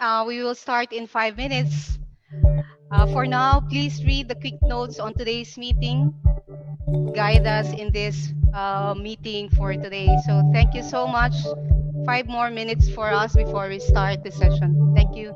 We will start in 5 minutes. For now, please read the quick notes on today's meeting. Guide us in this meeting for today. So thank you so much. 5 more minutes for us before we start the session. Thank you.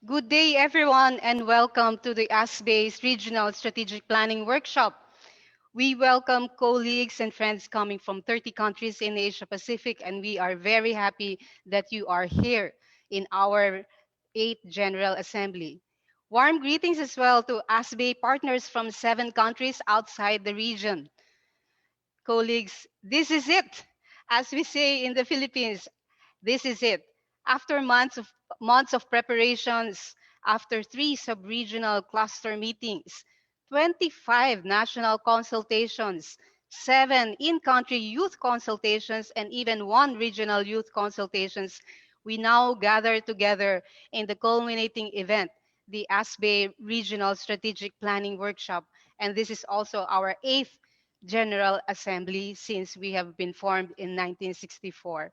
Good day, everyone, and welcome to the ASPBAE's Regional Strategic Planning Workshop. We welcome colleagues and friends coming from 30 countries in Asia Pacific, and we are very happy that you are here in our 8th General Assembly. Warm greetings as well to ASPBAE partners from 7 countries outside the region. Colleagues, this is it. As we say in the Philippines, this is it. After months of preparations, after 3 sub-regional cluster meetings, 25 national consultations, 7 in-country youth consultations, and even 1 regional youth consultations, we now gather together in the culminating event, the ASPBAE Regional Strategic Planning Workshop. And this is also our 8th General Assembly since we have been formed in 1964.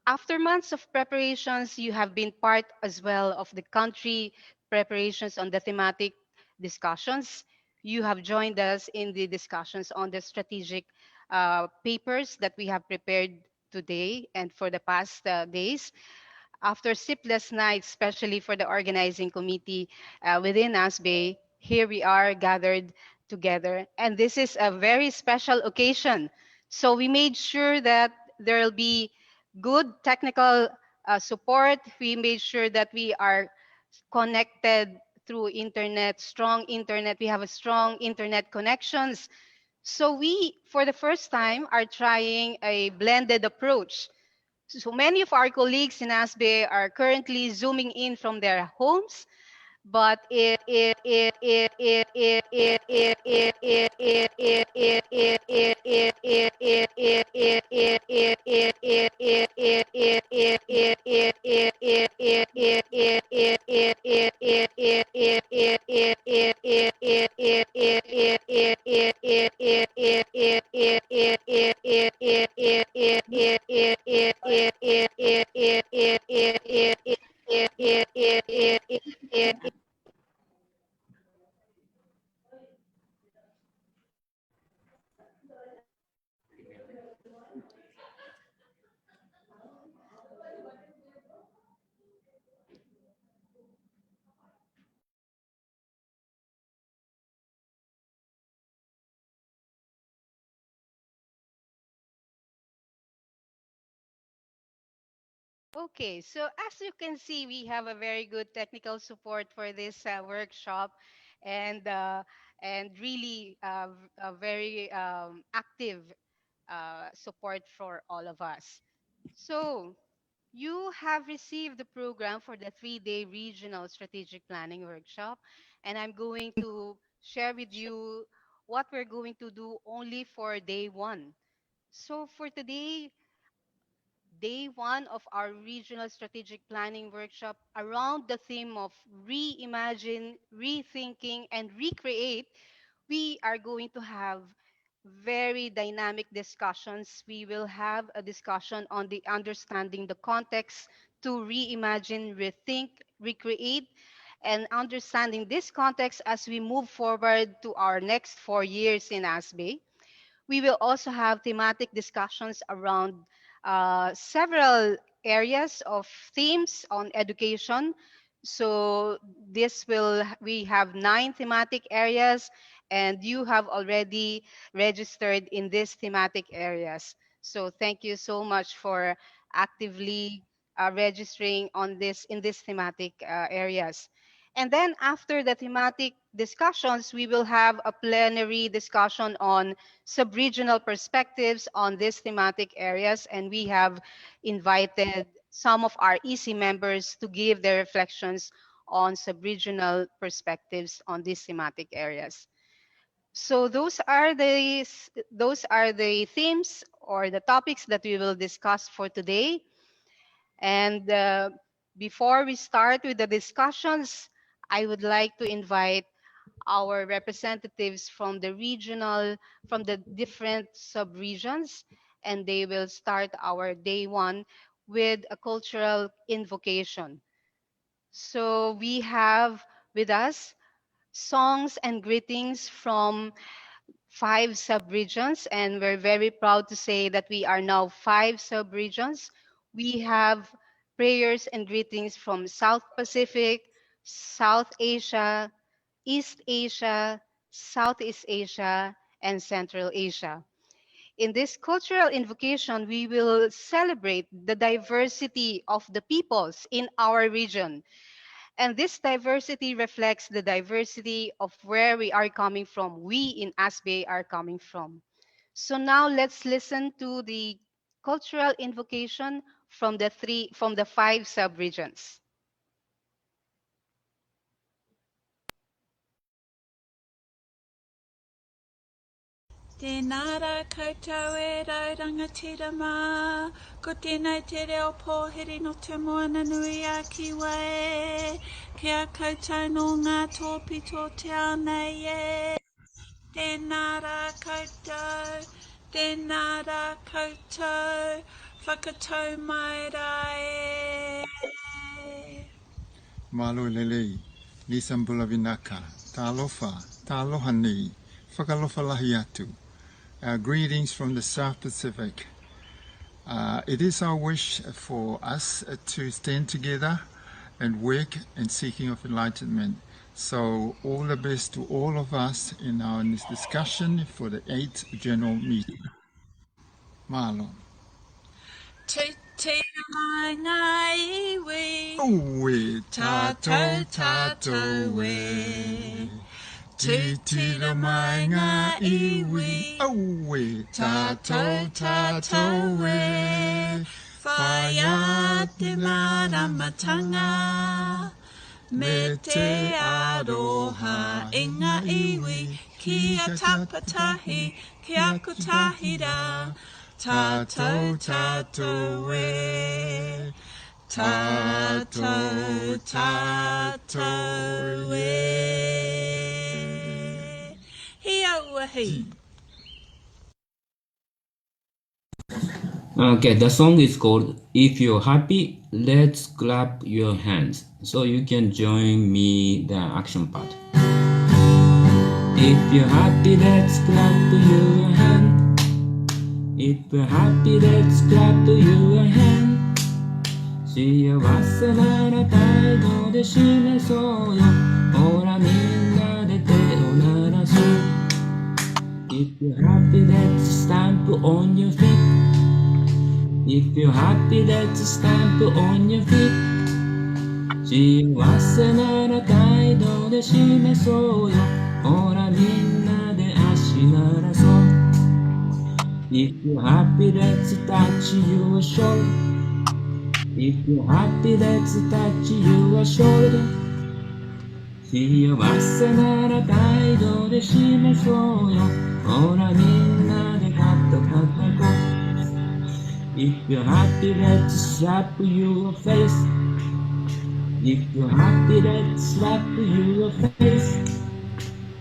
After months of preparations, you have been part as well of the country preparations on the thematic discussions. You have joined us in the discussions on the strategic papers that we have prepared today and for the past days. After sleepless nights, especially for the organizing committee within ASBAE, here we are gathered together. And this is a very special occasion. So we made sure that there will be good technical support. We made sure that we are connected through internet, strong internet. We have a strong internet connections. So we, for the first time, are trying a blended approach. So many of our colleagues in ASBE are currently zooming in from their homes, but Okay, so as you can see, we have a very good technical support for this workshop, and really a very active support for all of us. So you have received the program for the 3-day regional strategic planning workshop, and I'm going to share with you what we're going to do only for day one. So for today, day one of our regional strategic planning workshop around the theme of reimagine, rethinking, and recreate, we are going to have very dynamic discussions. We will have a discussion on the understanding the context to reimagine, rethink, recreate, and understanding this context as we move forward to our next 4 years in ASBAE. We will also have thematic discussions around several areas of themes on education. So we have 9 thematic areas, and you have already registered in these thematic areas. So thank you so much for actively registering on this in these thematic areas. And then after the thematic discussions, we will have a plenary discussion on sub-regional perspectives on these thematic areas, and we have invited some of our EC members to give their reflections on sub-regional perspectives on these thematic areas. So those are the themes or the topics that we will discuss for today. And before we start with the discussions, I would like to invite our representatives from from the different sub-regions, and they will start our day one with a cultural invocation. So we have with us songs and greetings from 5 sub-regions, and we're very proud to say that we are now 5 sub-regions. We have prayers and greetings from South Pacific, South Asia, East Asia, Southeast Asia, and Central Asia. In this cultural invocation, we will celebrate the diversity of the peoples in our region. And this diversity reflects the diversity of where we are coming from, we in ASBAE are coming from. So now let's listen to the cultural invocation from the 5 sub-regions. Tēnā rā koutou e raurangatira mā, ko tēnei te reo pōheri no te moana nui a ki wae, kia koutou no ngā tōpito te ao nei e. Tēnā rā koutou, tēnā rā koutou, whakatau mai rā e. Malo lelei, Nisambula vinaka, talofa, taloha nei, whakalofa lahi atu. Greetings from the South Pacific. It is our wish for us to stand together and work in seeking of enlightenment. So all the best to all of us in our discussion for the 8th general meeting. Malo. Tēnā mai ngā iwi, Owe, tātou tātou we. Tūtira mai ngā iwi, Owe, tātou tātou we. Whai a te māramatanga, Me te aroha inga iwi, kia tapatahi, kia kutahira, tatou tatou e, tatou tatou e. Hia ua hei. Okay, the song is called If You're Happy, Let's Clap Your Hands. So you can join me the action part. If you're happy, let's clap your hand. If you're happy, let's clap your hand. 幸せなら態度で示そうよ。ほらみんなで手を鳴らそう。If you're happy, let's stamp on your feet.If you're happy, let's stamp on your feet. 幸せなら態度で示そうよ。ほらみんなで足鳴らそう。If you're happy, let's touch your shoulder. If you're happy, let's touch your shoulder. 幸せなら態度で示そうよ。ほらみんなで肩叩こう。If you're happy, let's slap your face. If you're happy, let's slap your face.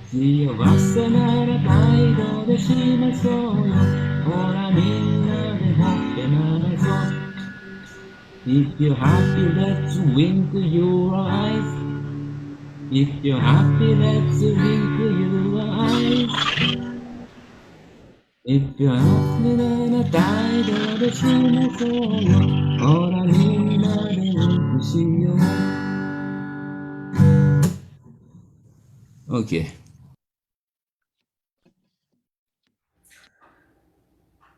幸せなら態度で示そうよ。ほらみんなでほっぺならそう。If you're happy, let's wink your eyes. If you're happy, let's wink your eyes. If you're happy なら態度で示そうよ。ほらみんなでウィンクしよう。Okay.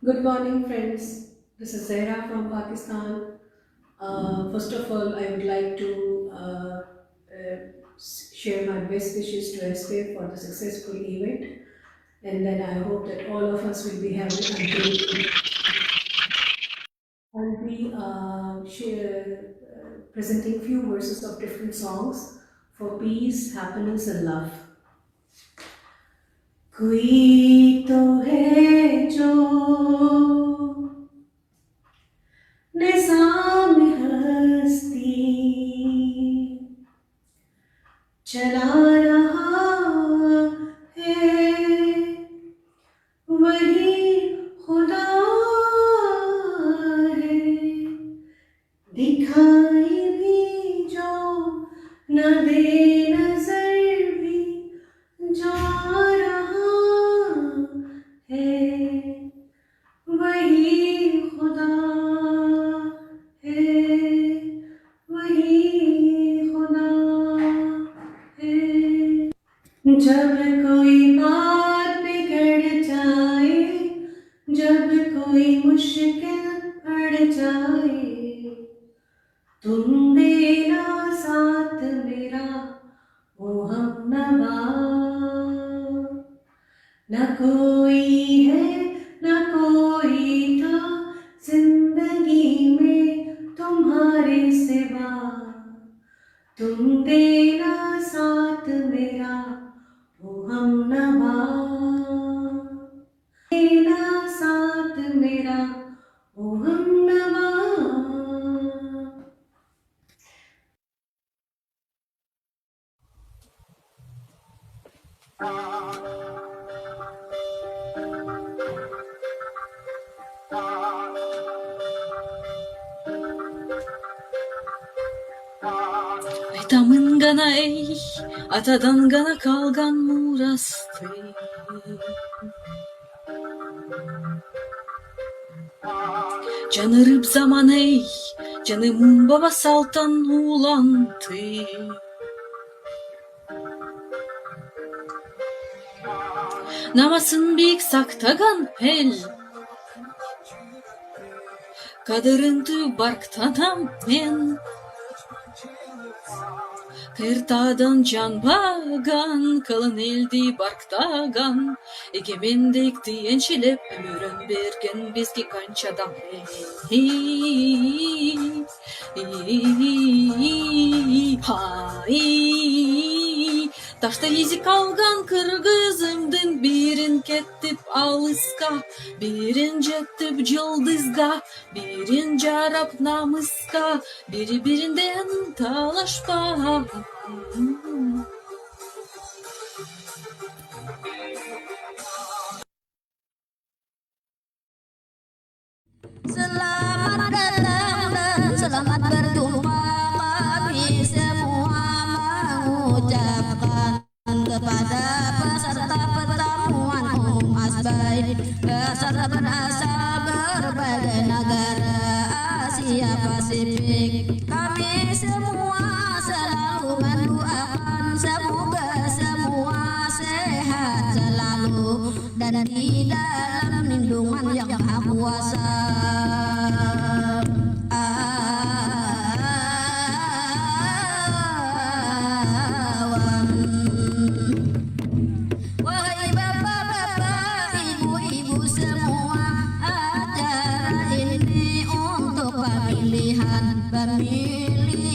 Good morning, friends. This is Zahra from Pakistan. First of all, I would like to share my best wishes to SPAE for the successful event, and then I hope that all of us will be having a great week. I'll be presenting few verses of different songs for peace, happiness, and love. कोई तो है जो निज़ाम हस्ती चला रहा है वही खुदा है दिखाई भी जो न दे नजर भी जा रहा है वही खुदा है वही खुदा है जब कोई बात बिगड़ जाए जब कोई मुश्किल पड़ जाए तुम देना साथ मेरा ओ हमनवा न कोई है न कोई था जिंदगी में तुम्हारे सिवा तुम देना साथ मेरा ओ हमनवा देना साथ मेरा ओ हमनवा Damın gana ey, atadan gana kalgan murastı. Canırıp zaman ey, canımın baba saltan ulantı. Namasın büyük saktagan hel. Kadırıntı barktanam men. Kırtadan can bagan, kalın eldi barktağan. Egemendik diyen şilep, ömürün bergen bizgi kançadan. Taşta izi kalgan kırgızımdın birin kettip alıska, birin jettip cıldızga, birin jarap namıska, biri birinden talaşpa. Selamat datang dan selamat berjumpa. Kami semua mengucapkan kepada peserta pertemuan umum ASPBAE peserta berasal berbagai negara Asia Pasifik. Kami semua selalu mendoakan semoga semua sehat selalu dan di dalam lindungan yang Maha Kuasa. Wahai bapak-bapak, ibu-ibu semua, acara ini untuk pemilihan pemimpin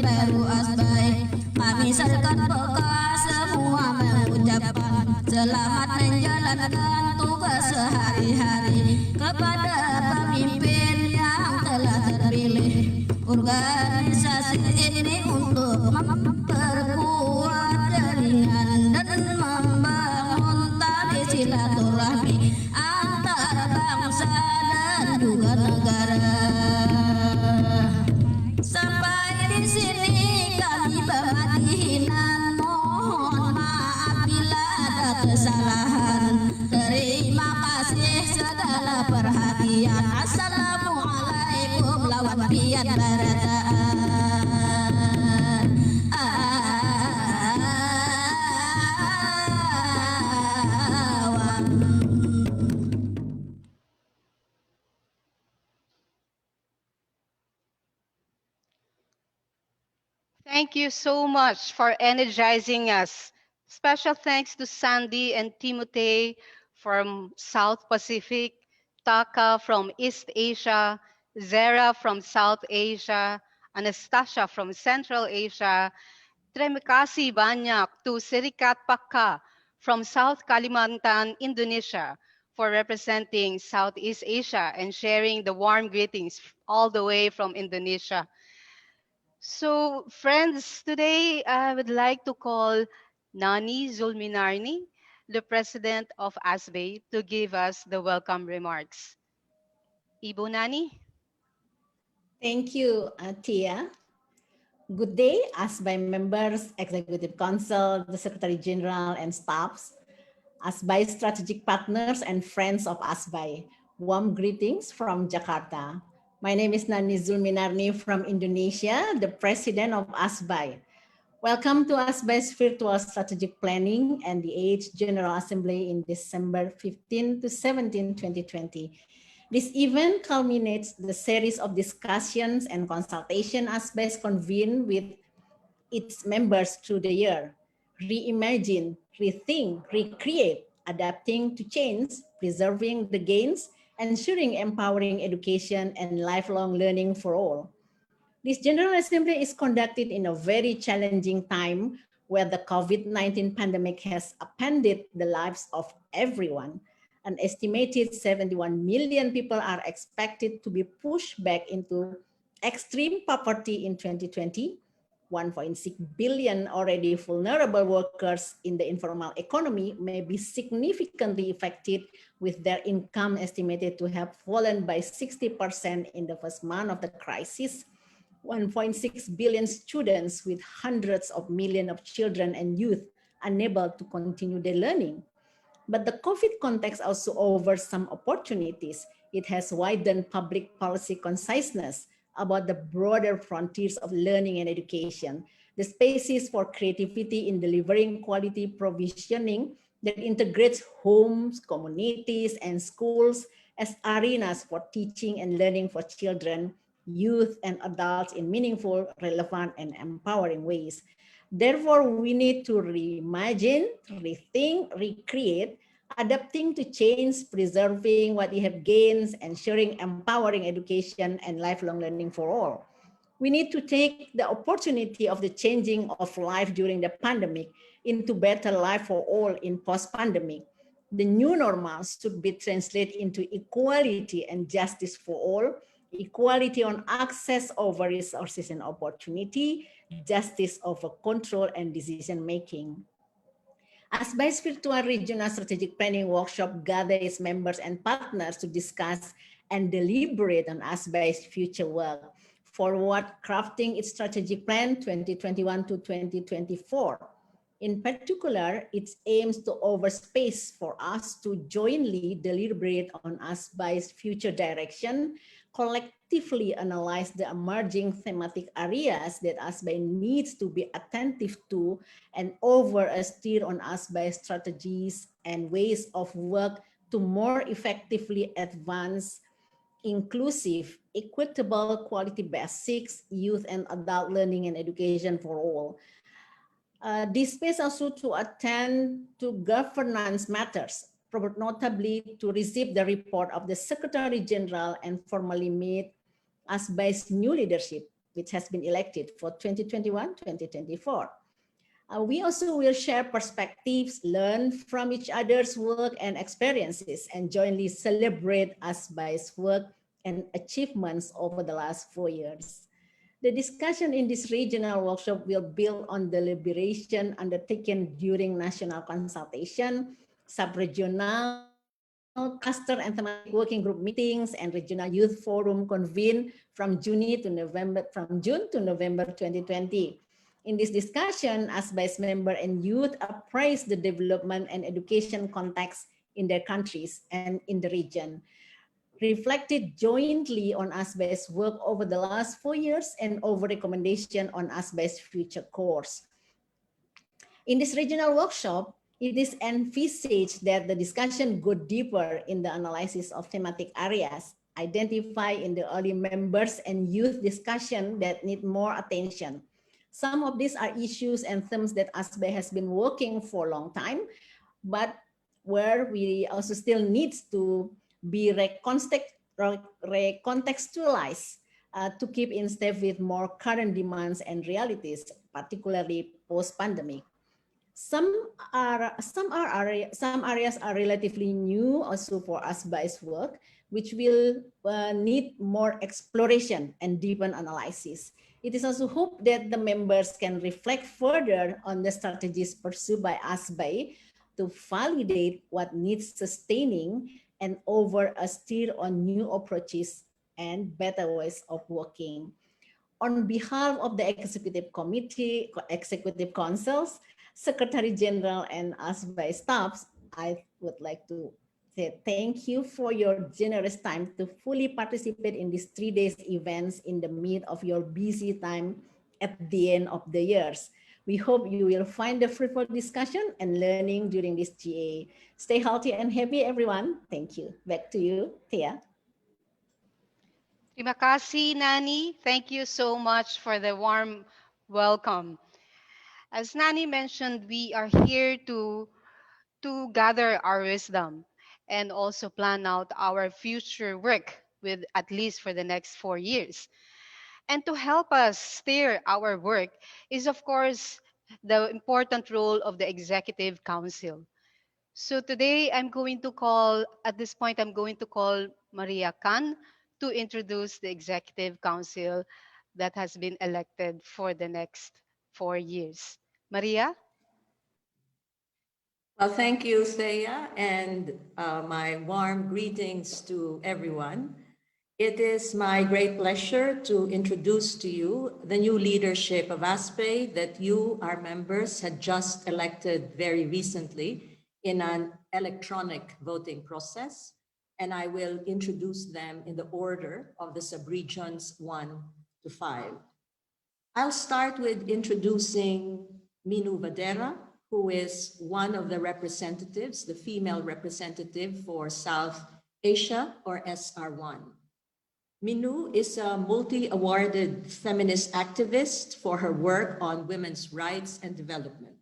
baru ASPBAE. Kami serta bekas semua mengucapkan selamat menjalankan tugas sehari-hari kepada pemimpin yang telah terpilih. Organisasi ini untuk memperkuat jaringan dan membangun tali silaturahmi antar bangsa dan juga negara. Sampai di sini kami berhadinan, mohon maaf bila ada kesalahan. Terima kasih segala perhatian. Assalamualaikum lawan pian barataan. Thank you so much for energizing us. Special thanks to Sandy and Timothy from South Pacific, Taka from East Asia, Zara from South Asia, Anastasia from Central Asia. Terima kasih banyak to Serikat Paka from South Kalimantan, Indonesia, for representing Southeast Asia and sharing the warm greetings all the way from Indonesia. So, friends, today I would like to call Nani Zulminarni, the president of ASBAE, to give us the welcome remarks. Ibu Nani? Thank you, Tia. Good day, ASPBAE members, Executive Council, the Secretary General and staffs, ASPBAE strategic partners and friends of ASPBAE. Warm greetings from Jakarta. My name is Nani Zulminarni from Indonesia, the president of ASPBAE. Welcome to ASPBAE's virtual strategic planning and the 8th General Assembly in December 15 to 17, 2020. This event culminates the series of discussions and consultation ASPBAE convened with its members through the year. Reimagine, rethink, recreate, adapting to change, preserving the gains, ensuring empowering education and lifelong learning for all. This General Assembly is conducted in a very challenging time where the COVID-19 pandemic has upended the lives of everyone. An estimated 71 million people are expected to be pushed back into extreme poverty in 2020. 1.6 billion already vulnerable workers in the informal economy may be significantly affected, with their income estimated to have fallen by 60% in the first month of the crisis. 1.6 billion students with hundreds of millions of children and youth unable to continue their learning. But the COVID context also offers some opportunities. It has widened public policy consciousness about the broader frontiers of learning and education, the spaces for creativity in delivering quality provisioning that integrates homes, communities, and schools as arenas for teaching and learning for children youth, and adults in meaningful, relevant, and empowering ways. Therefore, we need to reimagine, rethink, recreate, adapting to change, preserving what we have gained, ensuring empowering education and lifelong learning for all. We need to take the opportunity of the changing of life during the pandemic into better life for all in post-pandemic. The new normal should be translated into equality and justice for all, equality on access over resources and opportunity, justice over control and decision making. ASPBAE's virtual regional strategic planning workshop gathers members and partners to discuss and deliberate on ASPBAE's future work, forward crafting its strategic plan 2021 to 2024. In particular, it aims to offer space for us to jointly deliberate on ASPBAE's future direction, collectively analyze the emerging thematic areas that ASPBAE needs to be attentive to, and over a steer on ASPBAE strategies and ways of work to more effectively advance inclusive, equitable, quality basics, youth and adult learning and education for all. This space also to attend to governance matters, notably to receive the report of the Secretary General and formally meet ASPBAE's new leadership, which has been elected for 2021-2024. We also will share perspectives, learn from each other's work and experiences, and jointly celebrate ASPBAE's work and achievements over the last 4 years. The discussion in this regional workshop will build on deliberation undertaken during national consultation, sub-regional, cluster and thematic working group meetings, and regional youth forum convened from June to November 2020. In this discussion, ASPBAE's member and youth appraise the development and education context in their countries and in the region, reflected jointly on ASPBAE's work over the last 4 years and over recommendation on ASPBAE's future course. In this regional workshop, it is envisaged that the discussion go deeper in the analysis of thematic areas, identify in the early members and youth discussion that need more attention. Some of these are issues and themes that ASPBAE has been working for a long time, but where we also still need to be recontextualized to keep in step with more current demands and realities, particularly post-pandemic. Some areas are relatively new also for ASPBAE's work, which will need more exploration and deepen analysis. It is also hoped that the members can reflect further on the strategies pursued by ASPBAE to validate what needs sustaining and over a steer on new approaches and better ways of working. On behalf of the Executive Committee, Executive Councils, Secretary General, and ASPBAE staffs, I would like to say thank you for your generous time to fully participate in these 3 days events in the mid of your busy time at the end of the years. We hope you will find the fruitful discussion and learning during this GA. Stay healthy and happy, everyone. Thank you. Back to you, Tia. Terima kasih, Nani. Thank you so much for the warm welcome. As Nani mentioned, we are here to gather our wisdom and also plan out our future work with at least for the next 4 years. And to help us steer our work is, of course, the important role of the Executive Council. So today at this point, I'm going to call Maria Khan to introduce the Executive Council that has been elected for the next 4 years. Maria? Well, thank you, Thea, and my warm greetings to everyone. It is my great pleasure to introduce to you the new leadership of ASPBAE that you, our members, had just elected very recently in an electronic voting process. And I will introduce them in the order of the subregions 1 to 5. I'll start with introducing Minu Vadera, who is one of the representatives, the female representative for South Asia, or SR1. Minu is a multi-awarded feminist activist for her work on women's rights and development.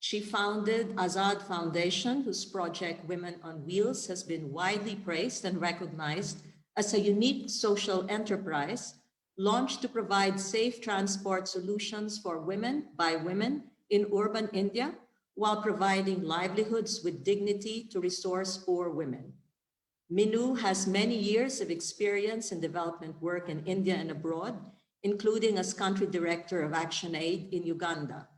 She founded Azad Foundation, whose project Women on Wheels has been widely praised and recognized as a unique social enterprise launched to provide safe transport solutions for women by women in urban India while providing livelihoods with dignity to resource poor women. Minu has many years of experience in development work in India and abroad, including as country director of ActionAid in Uganda.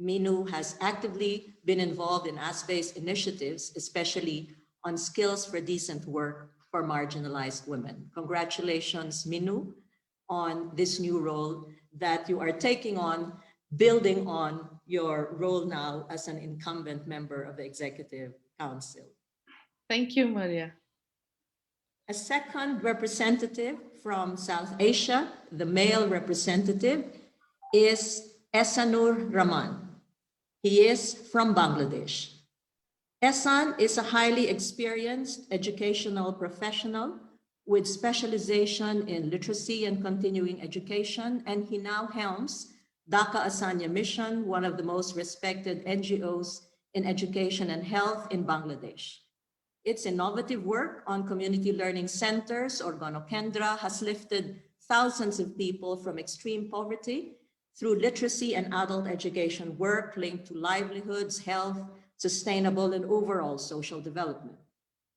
Minu has actively been involved in ASPBAE's initiatives, especially on skills for decent work for marginalized women. Congratulations, Minu, on this new role that you are taking on, building on your role now as an incumbent member of the Executive Council. Thank you, Maria. A second representative from South Asia, the male representative, is Ehsanur Rahman. He is from Bangladesh. Ehsan is a highly experienced educational professional with specialization in literacy and continuing education, and he now helms Dhaka Asanya Mission, one of the most respected NGOs in education and health in Bangladesh. Its innovative work on community learning centers, or Ganokendra, has lifted thousands of people from extreme poverty through literacy and adult education work linked to livelihoods, health, sustainable, and overall social development.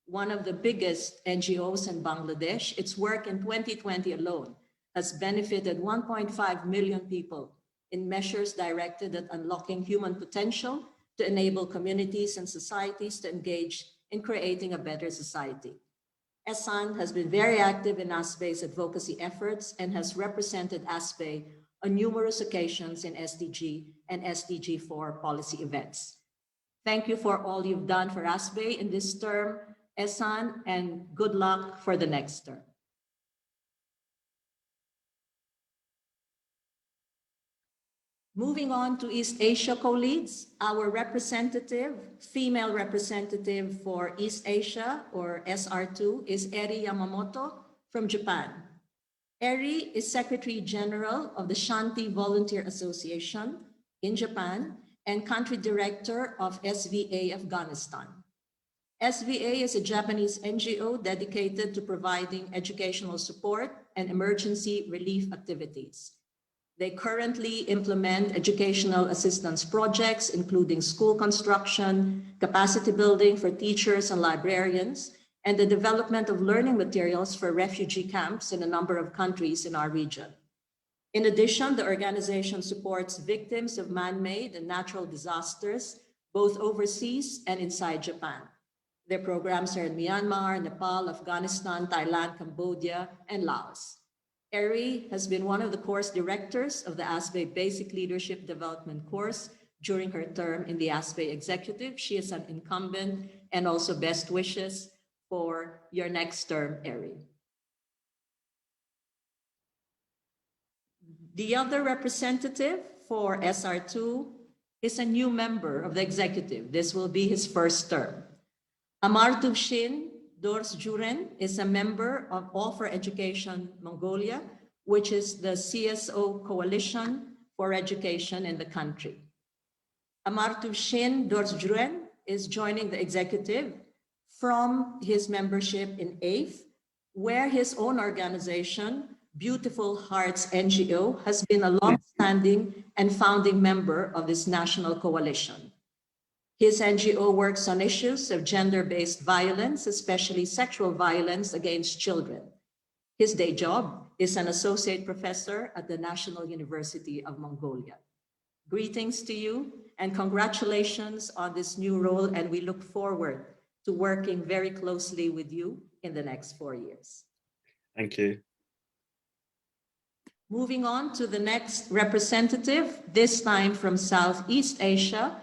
One of the biggest NGOs in Bangladesh, its work in 2020 alone has benefited 1.5 million people in measures directed at unlocking human potential to enable communities and societies to engage in creating a better society. Ehsan has been very active in ASPBAE's advocacy efforts and has represented ASPBAE on numerous occasions in SDG and SDG4 policy events. Thank you for all you've done for ASPBAE in this term, Ehsan, and good luck for the next term. Moving on to East Asia co-leads, our representative, female representative for East Asia, or SR2, is Eri Yamamoto from Japan. Eri is Secretary General of the Shanti Volunteer Association in Japan and Country Director of SVA Afghanistan. SVA is a Japanese NGO dedicated to providing educational support and emergency relief activities. They currently implement educational assistance projects, including school construction, capacity building for teachers and librarians, and the development of learning materials for refugee camps in a number of countries in our region. In addition, the organization supports victims of man-made and natural disasters, both overseas and inside Japan. Their programs are in Myanmar, Nepal, Afghanistan, Thailand, Cambodia, and Laos. Eri has been one of the course directors of the ASPBAE Basic Leadership Development course during her term in the ASPBAE Executive. She is an incumbent, and also best wishes for your next term, Eri. The other representative for SR2 is a new member of the executive. This will be his first term. Amartuv Shin Dorsjuren is a member of All for Education Mongolia, which is the CSO coalition for education in the country. Amartuv Shin Dorsjuren is joining the executive from his membership in AIF, where his own organization, Beautiful Hearts NGO, has been a long-standing and founding member of this national coalition. His NGO works on issues of gender-based violence, especially sexual violence against children. His day job is an associate professor at the National University of Mongolia. Greetings to you and congratulations on this new role, and we look forward to working very closely with you in the next 4 years. Thank you. Moving on to the next representative, this time from Southeast Asia.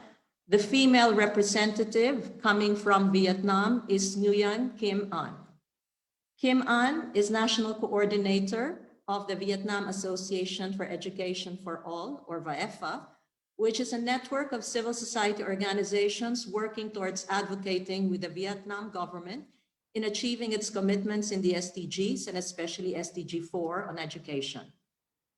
The female representative coming from Vietnam is Nguyen Kim An. Kim An is National Coordinator of the Vietnam Association for Education for All, or VAEFA, which is a network of civil society organizations working towards advocating with the Vietnam government in achieving its commitments in the SDGs and especially SDG 4 on education.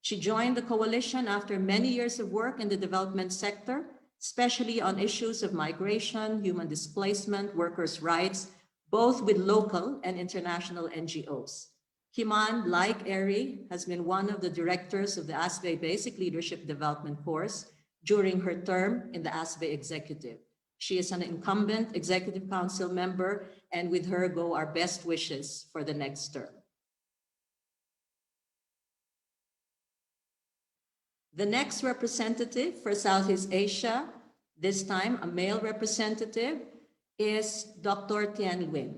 She joined the coalition after many years of work in the development sector, especially on issues of migration, human displacement, workers' rights, both with local and international NGOs. Kiman, like Eri, has been one of the directors of the ASPBAE Basic Leadership Development course during her term in the ASPBAE Executive. She is an incumbent Executive Council member, and with her go our best wishes for the next term. The next representative for Southeast Asia, this time a male representative, is Dr. Tien Nguyen.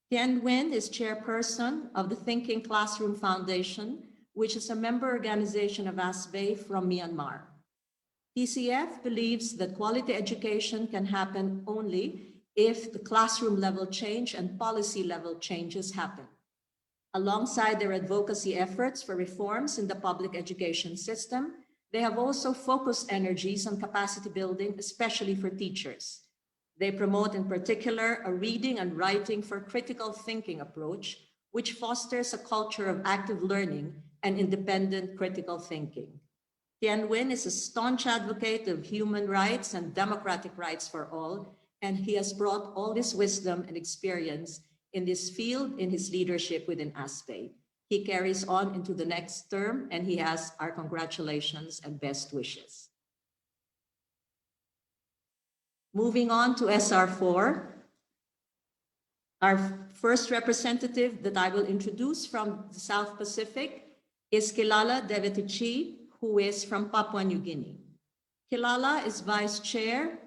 Tien Nguyen is chairperson of the Thinking Classroom Foundation, which is a member organization of ASPBAE from Myanmar. TCF believes that quality education can happen only if the classroom level change and policy level changes happen. Alongside their advocacy efforts for reforms in the public education system, they have also focused energies on capacity building, especially for teachers. They promote in particular a reading and writing for critical thinking approach, which fosters a culture of active learning and independent critical thinking. Tien Nguyen is a staunch advocate of human rights and democratic rights for all, and he has brought all this wisdom and experience in this field in his leadership within ASPBAE. He carries on into the next term, and he has our congratulations and best wishes. Moving on to SR4, our first representative that I will introduce from the South Pacific is Kilala Devetichi, who is from Papua New Guinea. Kilala is vice chair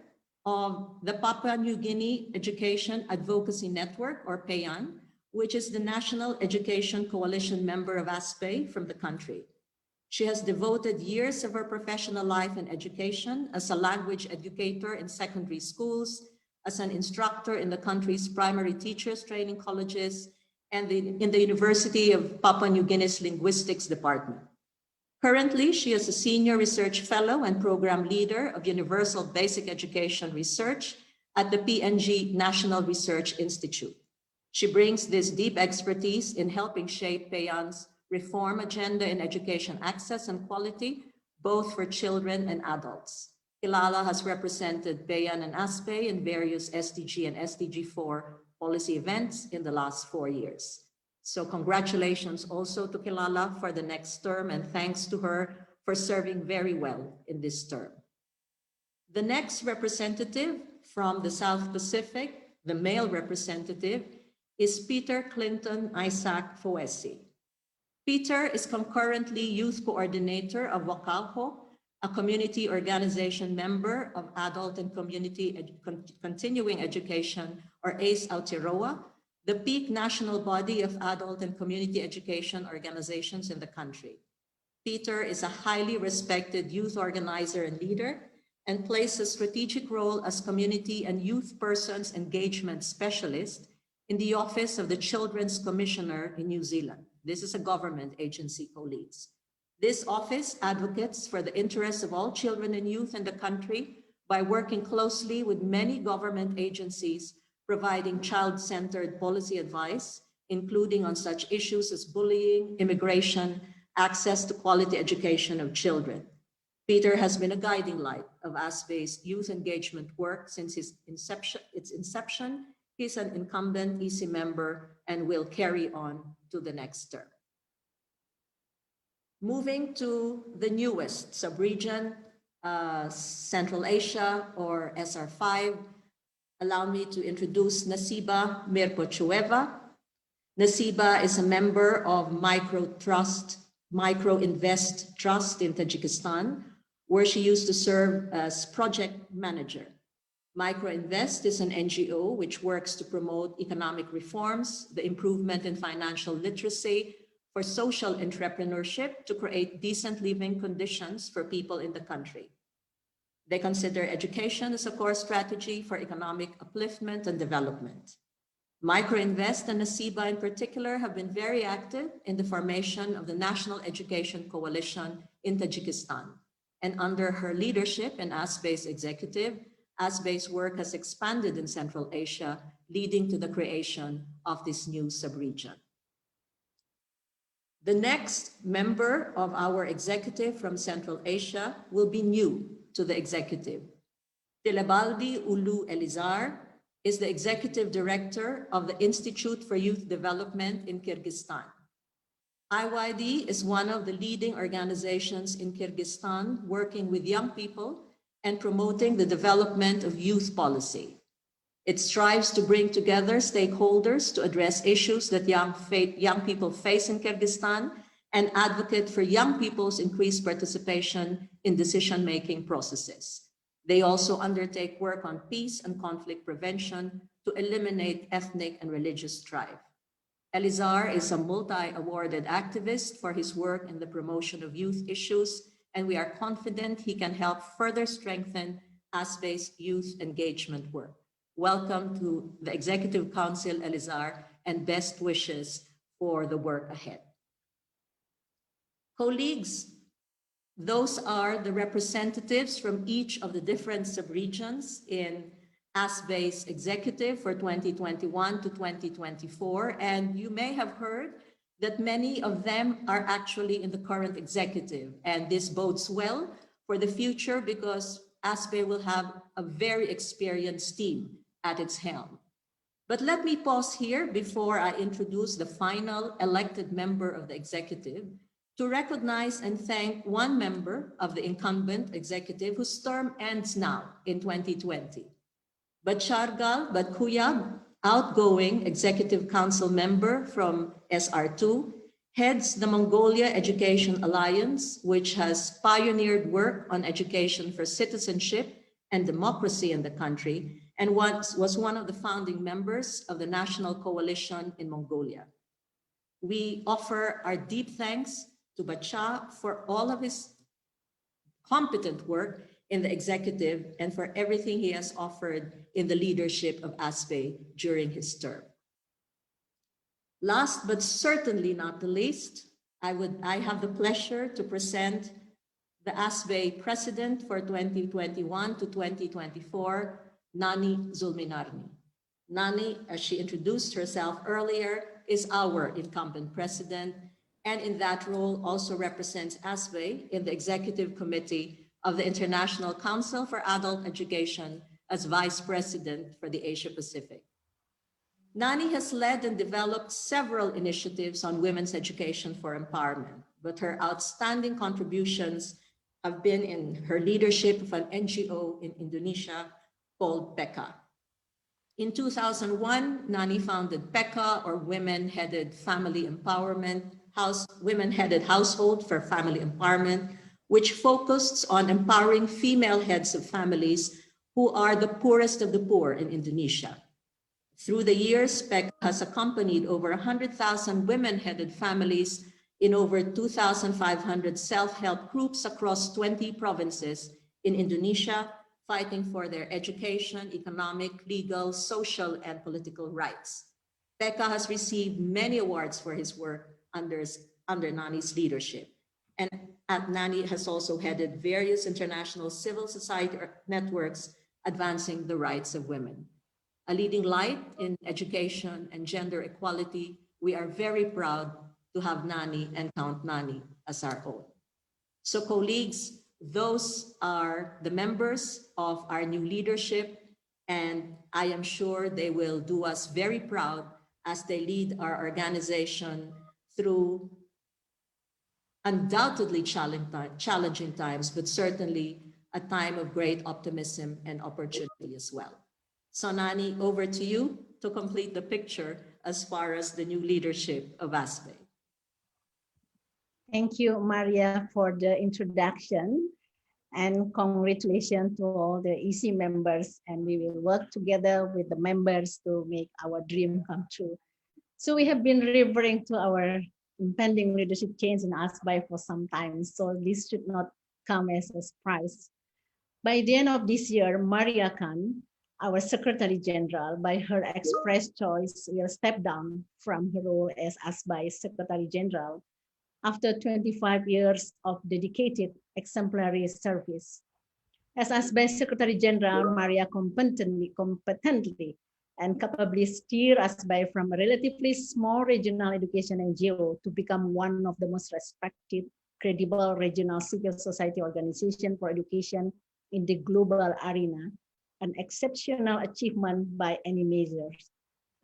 of the Papua New Guinea Education Advocacy Network, or PAEAN, which is the National Education Coalition member of ASPBAE from the country. She has devoted years of her professional life in education as a language educator in secondary schools, as an instructor in the country's primary teachers training colleges, and in the University of Papua New Guinea's Linguistics Department. Currently, she is a senior research fellow and program leader of Universal Basic Education Research at the PNG National Research Institute. She brings this deep expertise in helping shape PAEAN's reform agenda in education access and quality, both for children and adults. Kilala has represented PAEAN and ASPBAE in various SDG and SDG 4 policy events in the last 4 years. So congratulations also to Kilala for the next term, and thanks to her for serving very well in this term. The next representative from the South Pacific, the male representative, is Peter Clinton Isaac Foesi. Peter is concurrently youth coordinator of Wakalho, a community organization member of Adult and Community Continuing Education, or ACE Aotearoa, the peak national body of adult and community education organizations in the country. Peter is a highly respected youth organizer and leader, and plays a strategic role as community and youth persons engagement specialist in the Office of the Children's Commissioner in New Zealand. This is a government agency co-leads. This office advocates for the interests of all children and youth in the country by working closely with many government agencies, providing child-centered policy advice, including on such issues as bullying, immigration, access to quality education of children. Peter has been a guiding light of ASPBAE's youth engagement work since its inception. He's an incumbent EC member and will carry on to the next term. Moving to the newest sub-region, Central Asia, or SR5, allow me to introduce Nasiba Mirpochueva. Nasiba is a member of Micro Invest Trust in Tajikistan, where she used to serve as project manager. Micro Invest is an NGO which works to promote economic reforms, the improvement in financial literacy, for social entrepreneurship to create decent living conditions for people in the country. They consider education as a core strategy for economic upliftment and development. Microinvest and Nasiba in particular have been very active in the formation of the National Education Coalition in Tajikistan. And under her leadership and ASPBAE's executive, ASPBAE's work has expanded in Central Asia, leading to the creation of this new subregion. The next member of our executive from Central Asia will be new to the executive. Tilabaldi Ulu Elizar is the executive director of the Institute for Youth Development in Kyrgyzstan. IYD is one of the leading organizations in Kyrgyzstan working with young people and promoting the development of youth policy. It strives to bring together stakeholders to address issues that young people face in Kyrgyzstan and advocate for young people's increased participation in decision-making processes. They also undertake work on peace and conflict prevention to eliminate ethnic and religious strife. Elizar is a multi-awarded activist for his work in the promotion of youth issues, and we are confident he can help further strengthen ASPBAE's youth engagement work. Welcome to the Executive Council, Elizar, and best wishes for the work ahead. Colleagues, those are the representatives from each of the different subregions in ASPBAE's executive for 2021 to 2024. And you may have heard that many of them are actually in the current executive. And this bodes well for the future because ASPBAE will have a very experienced team at its helm. But let me pause here before I introduce the final elected member of the executive to recognize and thank one member of the incumbent executive whose term ends now in 2020. Bachargal Batkuyag, outgoing Executive Council member from SR2, heads the Mongolia Education Alliance, which has pioneered work on education for citizenship and democracy in the country, and was one of the founding members of the National Coalition in Mongolia. We offer our deep thanks to Bacha for all of his competent work in the executive and for everything he has offered in the leadership of ASPBAE during his term. Last but certainly not the least, I have the pleasure to present the ASPBAE president for 2021 to 2024, Nani Zulminarni. Nani, as she introduced herself earlier, is our incumbent president, and in that role also represents ASPBAE in the executive committee of the International Council for Adult Education as vice president for the Asia Pacific. Nani has led and developed several initiatives on women's education for empowerment, but her outstanding contributions have been in her leadership of an NGO in Indonesia called PECA. In 2001, Nani founded PECA, or Women-Headed Family Empowerment, Women-Headed Household for Family Empowerment, which focused on empowering female heads of families who are the poorest of the poor in Indonesia. Through the years, PECA has accompanied over 100,000 women-headed families in over 2,500 self-help groups across 20 provinces in Indonesia, fighting for their education, economic, legal, social, and political rights. PECA has received many awards for his work under Nani's leadership. And Nani has also headed various international civil society networks advancing the rights of women. A leading light in education and gender equality, we are very proud to have Nani and count Nani as our own. So colleagues, those are the members of our new leadership, and I am sure they will do us very proud as they lead our organization through undoubtedly challenging times, but certainly a time of great optimism and opportunity as well. So Nani, over to you to complete the picture as far as the new leadership of ASPBAE. Thank you, Maria, for the introduction, and congratulations to all the EC members, and we will work together with the members to make our dream come true. So we have been referring to our impending leadership change in ASPBAE for some time, so this should not come as a surprise. By the end of this year, Maria Khan, our Secretary General, by her express choice, will step down from her role as ASPBAE Secretary General after 25 years of dedicated exemplary service. As ASPBAE Secretary General, Maria competently and capably steer ASPBAE from a relatively small regional education NGO to become one of the most respected, credible regional civil society organization for education in the global arena, an exceptional achievement by any measures.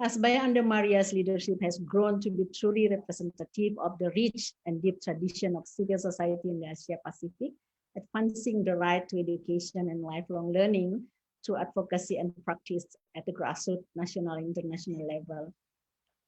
ASPBAE under Maria's leadership has grown to be truly representative of the rich and deep tradition of civil society in the Asia Pacific, advancing the right to education and lifelong learning through advocacy and practice at the grassroots, national, and international level.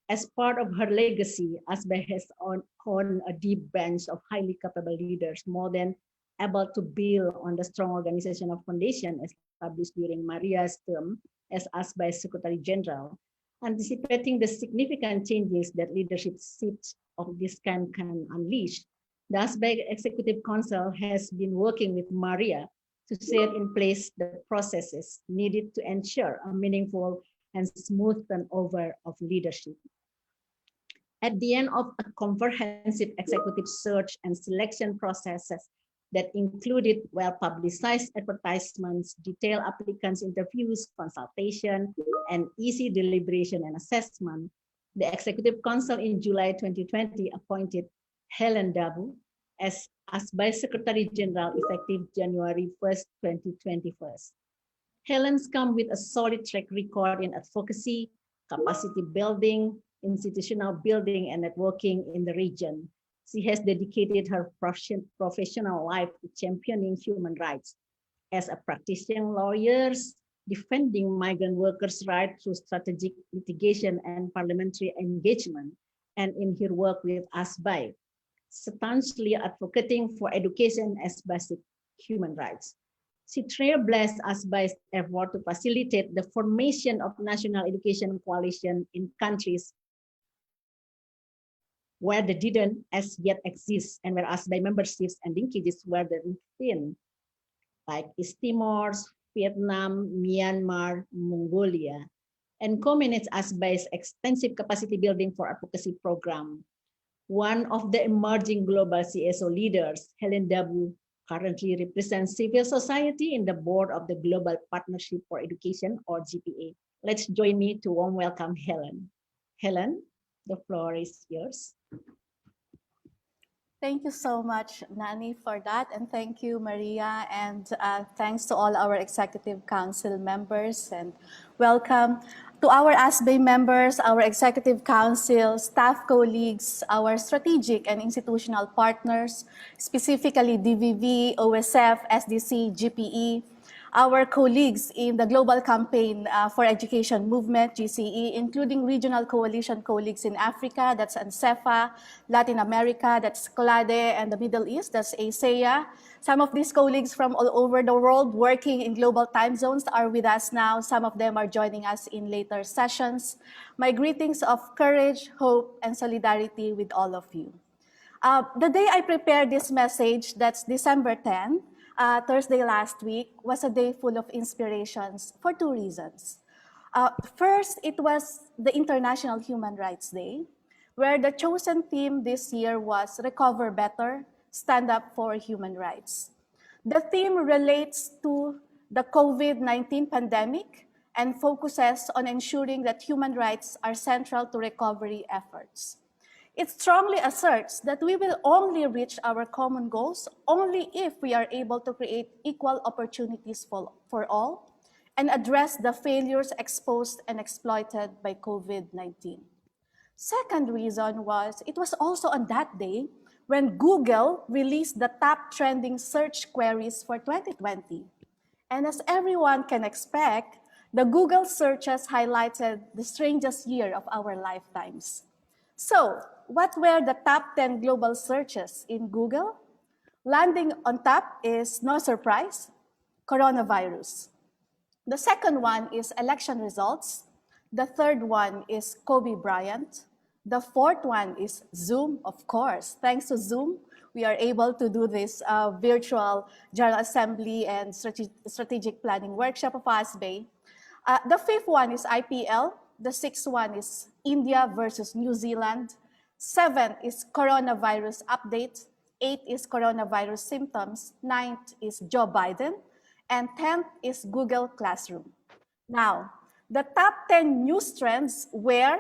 As part of her legacy, ASPBAE has on a deep bench of highly capable leaders, more than able to build on the strong organizational foundation established during Maria's term as ASPBAE Secretary General, anticipating the significant changes that leadership shifts of this kind can unleash. The ASPBAE Executive Council has been working with Maria to set in place the processes needed to ensure a meaningful and smooth turnover of leadership. At the end of a comprehensive executive search and selection processes that included well-publicized advertisements, detailed applicants' interviews, consultation, and easy deliberation and assessment, the Executive Council in July 2020 appointed Helen Dabu as ASPBAE Secretary General effective January 1st, 2021. Helen's come with a solid track record in advocacy, capacity building, institutional building, and networking in the region. She has dedicated her professional life to championing human rights as a practicing lawyer, defending migrant workers' rights through strategic litigation and parliamentary engagement, and in her work with ASPBAE, staunchly advocating for education as basic human rights. She trailblazed ASPBAE's effort to facilitate the formation of national education coalition in countries where they didn't as yet exist and where ASPBAE memberships and linkages were thin, like East Timor, Vietnam, Myanmar, Mongolia, and co-managed ASPBAE's extensive capacity building for advocacy program. One of the emerging global CSO leaders, Helen Dabu, currently represents civil society in the board of the Global Partnership for Education, or GPA. Let's join me to warm welcome Helen. Helen, the floor is yours. Thank you so much, Nani, for that. And thank you, Maria. And thanks to all our Executive Council members. And welcome to our ASPBAE members, our Executive Council, staff colleagues, our strategic and institutional partners, specifically DVV, OSF, SDC, GPE, our colleagues in the Global Campaign for Education Movement, GCE, including regional coalition colleagues in Africa, that's ANCEFA, Latin America, that's CLADE, and the Middle East, that's ASEA. Some of these colleagues from all over the world working in global time zones are with us now. Some of them are joining us in later sessions. My greetings of courage, hope, and solidarity with all of you. The day I prepared this message, that's December 10, Thursday last week, was a day full of inspirations for two reasons. First, it was the International Human Rights Day, where the chosen theme this year was Recover Better, Stand Up for Human Rights. The theme relates to the COVID-19 pandemic and focuses on ensuring that human rights are central to recovery efforts. It strongly asserts that we will only reach our common goals only if we are able to create equal opportunities for all and address the failures exposed and exploited by COVID-19. Second reason was, it was also on that day when Google released the top trending search queries for 2020. And as everyone can expect, the Google searches highlighted the strangest year of our lifetimes. So, what were the top 10 global searches in Google? Landing on top is, no surprise, coronavirus. The second one is election results. The third one is Kobe Bryant. The fourth one is Zoom, of course. Thanks to Zoom, we are able to do this virtual General Assembly and strategic planning workshop of ASPBAE. The fifth one is IPL. The sixth one is India versus New Zealand. Seventh is coronavirus update. Eighth is coronavirus symptoms. Ninth is Joe Biden. And 10th is Google Classroom. Now, The top 10 news trends were,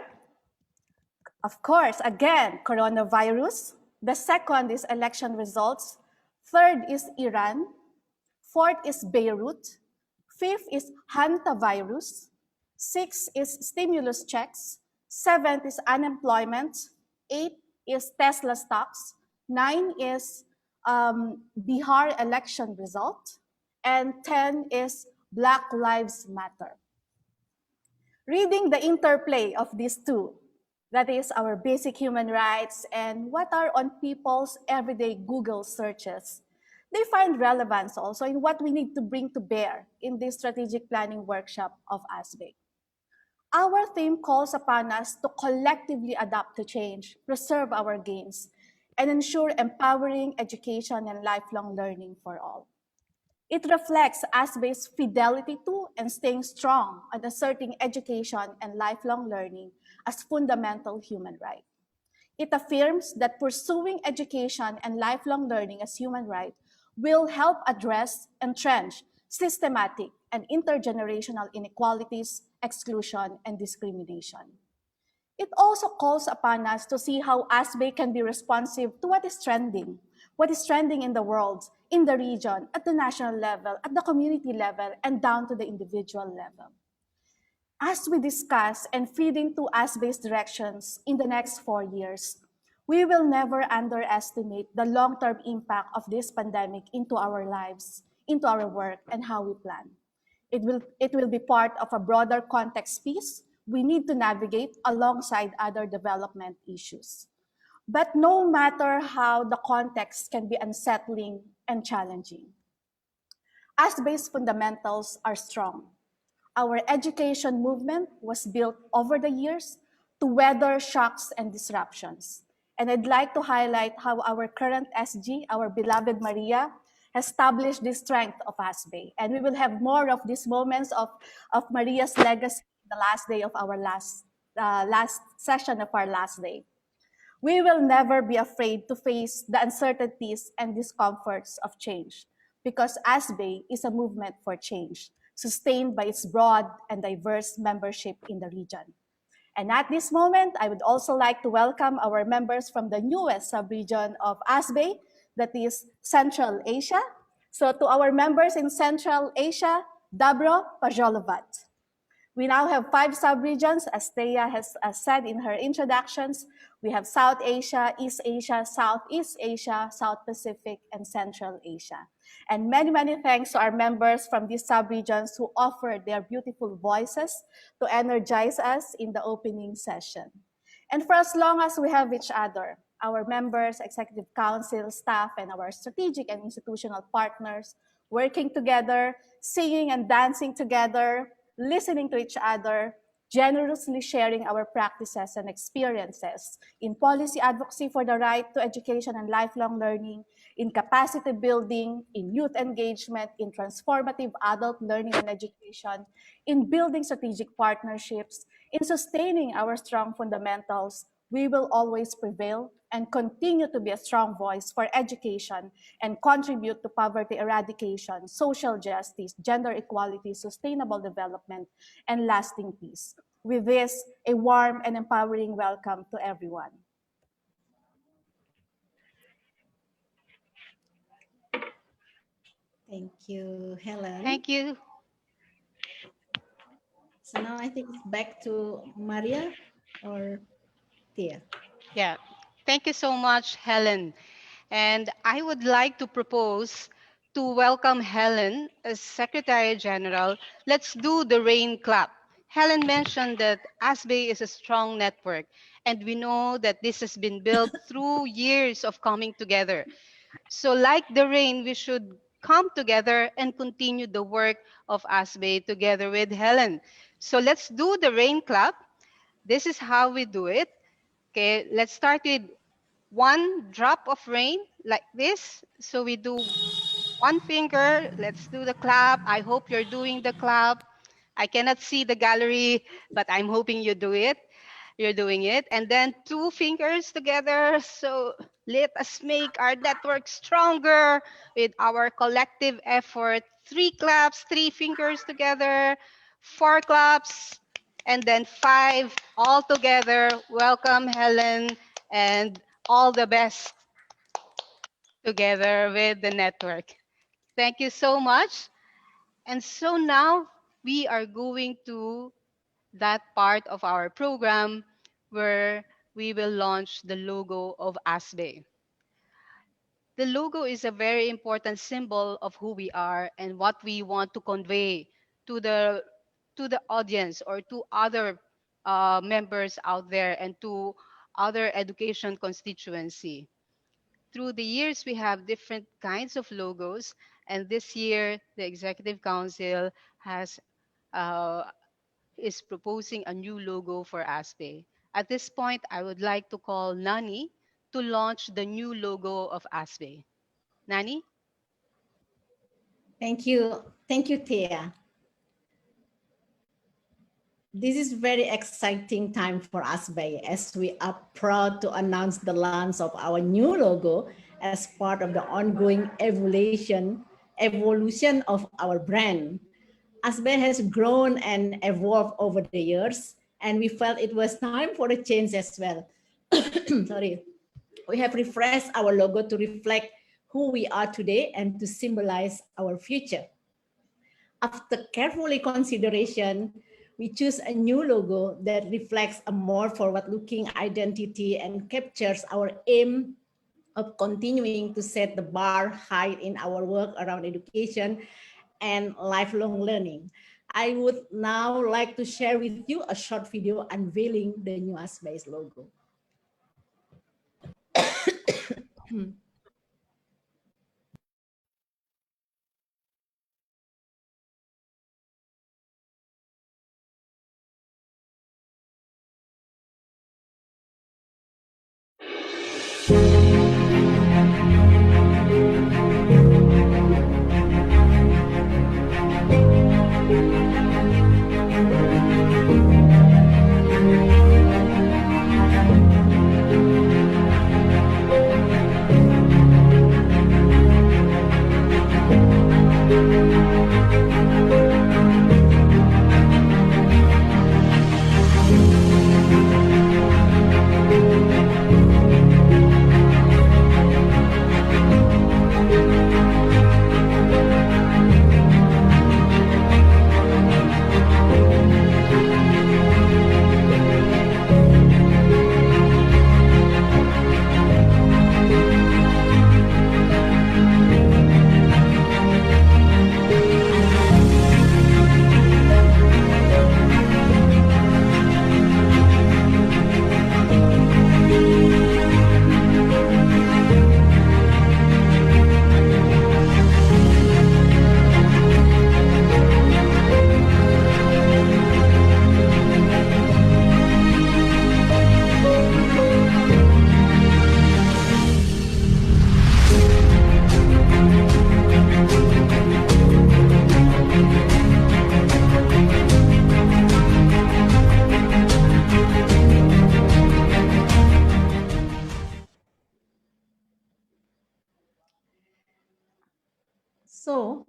of course, again, coronavirus. The second is election results. Third is Iran. Fourth is Beirut. Fifth is hantavirus. Sixth is stimulus checks. Seventh is unemployment. Eight is Tesla stocks. Nine is Bihar election result. And 10 is Black Lives Matter. Reading the interplay of these two, that is our basic human rights and what are on people's everyday Google searches, they find relevance also in what we need to bring to bear in this strategic planning workshop of ASPBAE. Our theme calls upon us to collectively adapt to change, preserve our gains, and ensure empowering education and lifelong learning for all. It reflects ASBAE's fidelity to and staying strong on asserting education and lifelong learning as fundamental human right. It affirms that pursuing education and lifelong learning as human right will help address, entrench systematic and intergenerational inequalities, exclusion, and discrimination. It also calls upon us to see how ASBAE can be responsive to what is trending in the world, in the region, at the national level, at the community level, and down to the individual level. As we discuss and feed into ASBAE's directions in the next 4 years, we will never underestimate the long-term impact of this pandemic into our lives, into our work, and how we plan. It will be part of a broader context piece we need to navigate alongside other development issues. But no matter how the context can be unsettling and challenging, ASBAE's fundamentals are strong. Our education movement was built over the years to weather shocks and disruptions. And I'd like to highlight how our current SG, our beloved Maria, established the strength of ASBAE. And we will have more of these moments of Maria's legacy the last day of our last session of our last day. We will never be afraid to face the uncertainties and discomforts of change because ASBAE is a movement for change, sustained by its broad and diverse membership in the region. And at this moment, I would also like to welcome our members from the newest sub-region of ASBAE, that is Central Asia. So to our members in Central Asia, Dobro Pajolovat. We now have 5 sub-regions, as Thea has said in her introductions. We have South Asia, East Asia, Southeast Asia, South Pacific, and Central Asia. And many, many thanks to our members from these sub-regions who offered their beautiful voices to energize us in the opening session. And for as long as we have each other, our members, executive council, staff, and our strategic and institutional partners working together, singing and dancing together, listening to each other, generously sharing our practices and experiences in policy advocacy for the right to education and lifelong learning, in capacity building, in youth engagement, in transformative adult learning and education, in building strategic partnerships, in sustaining our strong fundamentals, we will always prevail and continue to be a strong voice for education and contribute to poverty eradication, social justice, gender equality, sustainable development, and lasting peace. With this, a warm and empowering welcome to everyone. Thank you, Helen. Thank you. So now I think it's back to Maria or Tia. Yeah. Thank you so much, Helen. And I would like to propose to welcome Helen as Secretary General. Let's do the rain clap. Helen mentioned that ASBAE is a strong network, and we know that this has been built through years of coming together. So like the rain, we should come together and continue the work of ASBAE together with Helen. So let's do the rain clap. This is how we do it. Okay, let's start with one drop of rain like this. So we do one finger. Let's do the clap. I hope you're doing the clap. I cannot see the gallery, but I'm hoping you do it. You're doing it. And then 2 fingers together. So let us make our network stronger with our collective effort. 3 claps, 3 fingers together. 4 claps, and then 5 all together. Welcome, Helen, and all the best together with the network. Thank you so much. And so now we are going to that part of our program where we will launch the logo of ASBAE. The logo is a very important symbol of who we are and what we want to convey to the audience or to other members out there and to other education constituency. Through the years, we have different kinds of logos, and this year the Executive Council has uh, is proposing a new logo for ASPE. At this point, I would like to call Nani to launch the new logo of ASPE. Nani? Thank you. Thank you, Thea. This is very exciting time for ASPBAE as we are proud to announce the launch of our new logo as part of the ongoing evolution of our brand. ASPBAE has grown and evolved over the years, and we felt it was time for a change as well. Sorry. We have refreshed our logo to reflect who we are today and to symbolize our future. After carefully consideration, we choose a new logo that reflects a more forward-looking identity and captures our aim of continuing to set the bar high in our work around education and lifelong learning. I would now like to share with you a short video unveiling the new ASPBAE's logo. So,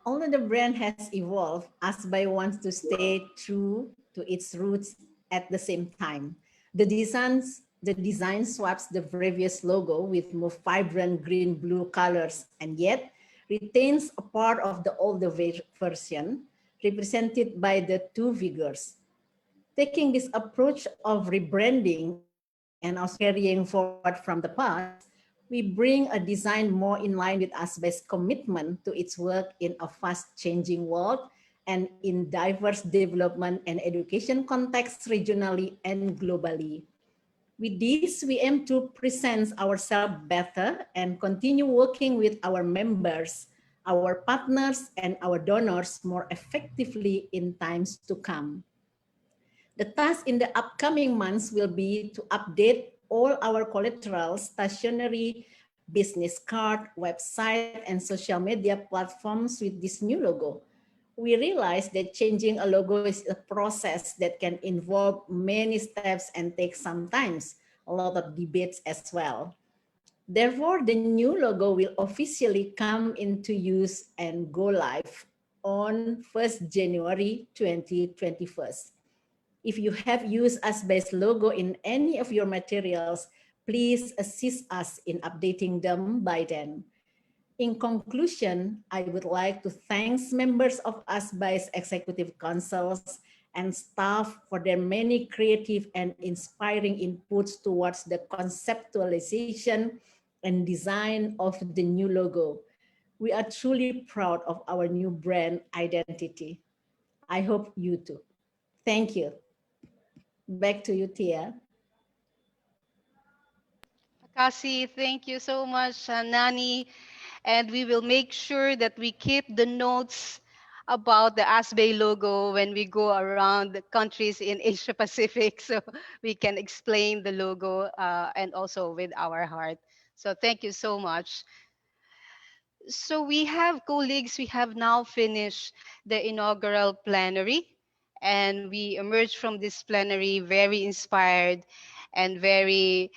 although the brand has evolved, ASPBAE wants to stay true to its roots at the same time. The design swaps the previous logo with more vibrant green-blue colors and yet retains a part of the older version represented by the two figures. Taking this approach of rebranding and also carrying forward from the past, we bring a design more in line with ASPBAE's commitment to its work in a fast-changing world and in diverse development and education contexts regionally and globally. With this, we aim to present ourselves better and continue working with our members, our partners, and our donors more effectively in times to come. The task in the upcoming months will be to update all our collateral, stationery, business card, website, and social media platforms with this new logo. We realize that changing a logo is a process that can involve many steps and take some time, a lot of debates as well. Therefore, the new logo will officially come into use and go live on 1st January 2021. If you have used ASPBAE's logo in any of your materials, please assist us in updating them by then. In conclusion, I would like to thank members of ASPBAE's Executive Councils and staff for their many creative and inspiring inputs towards the conceptualization and design of the new logo. We are truly proud of our new brand identity. I hope you too. Thank you. Back to you, Tia. Kasi, thank you so much, Nani. And we will make sure that we keep the notes about the ASBAE logo when we go around the countries in Asia Pacific, so we can explain the logo and also with our heart. So thank you so much. So we have colleagues, we have now finished the inaugural plenary, and we emerged from this plenary very inspired and very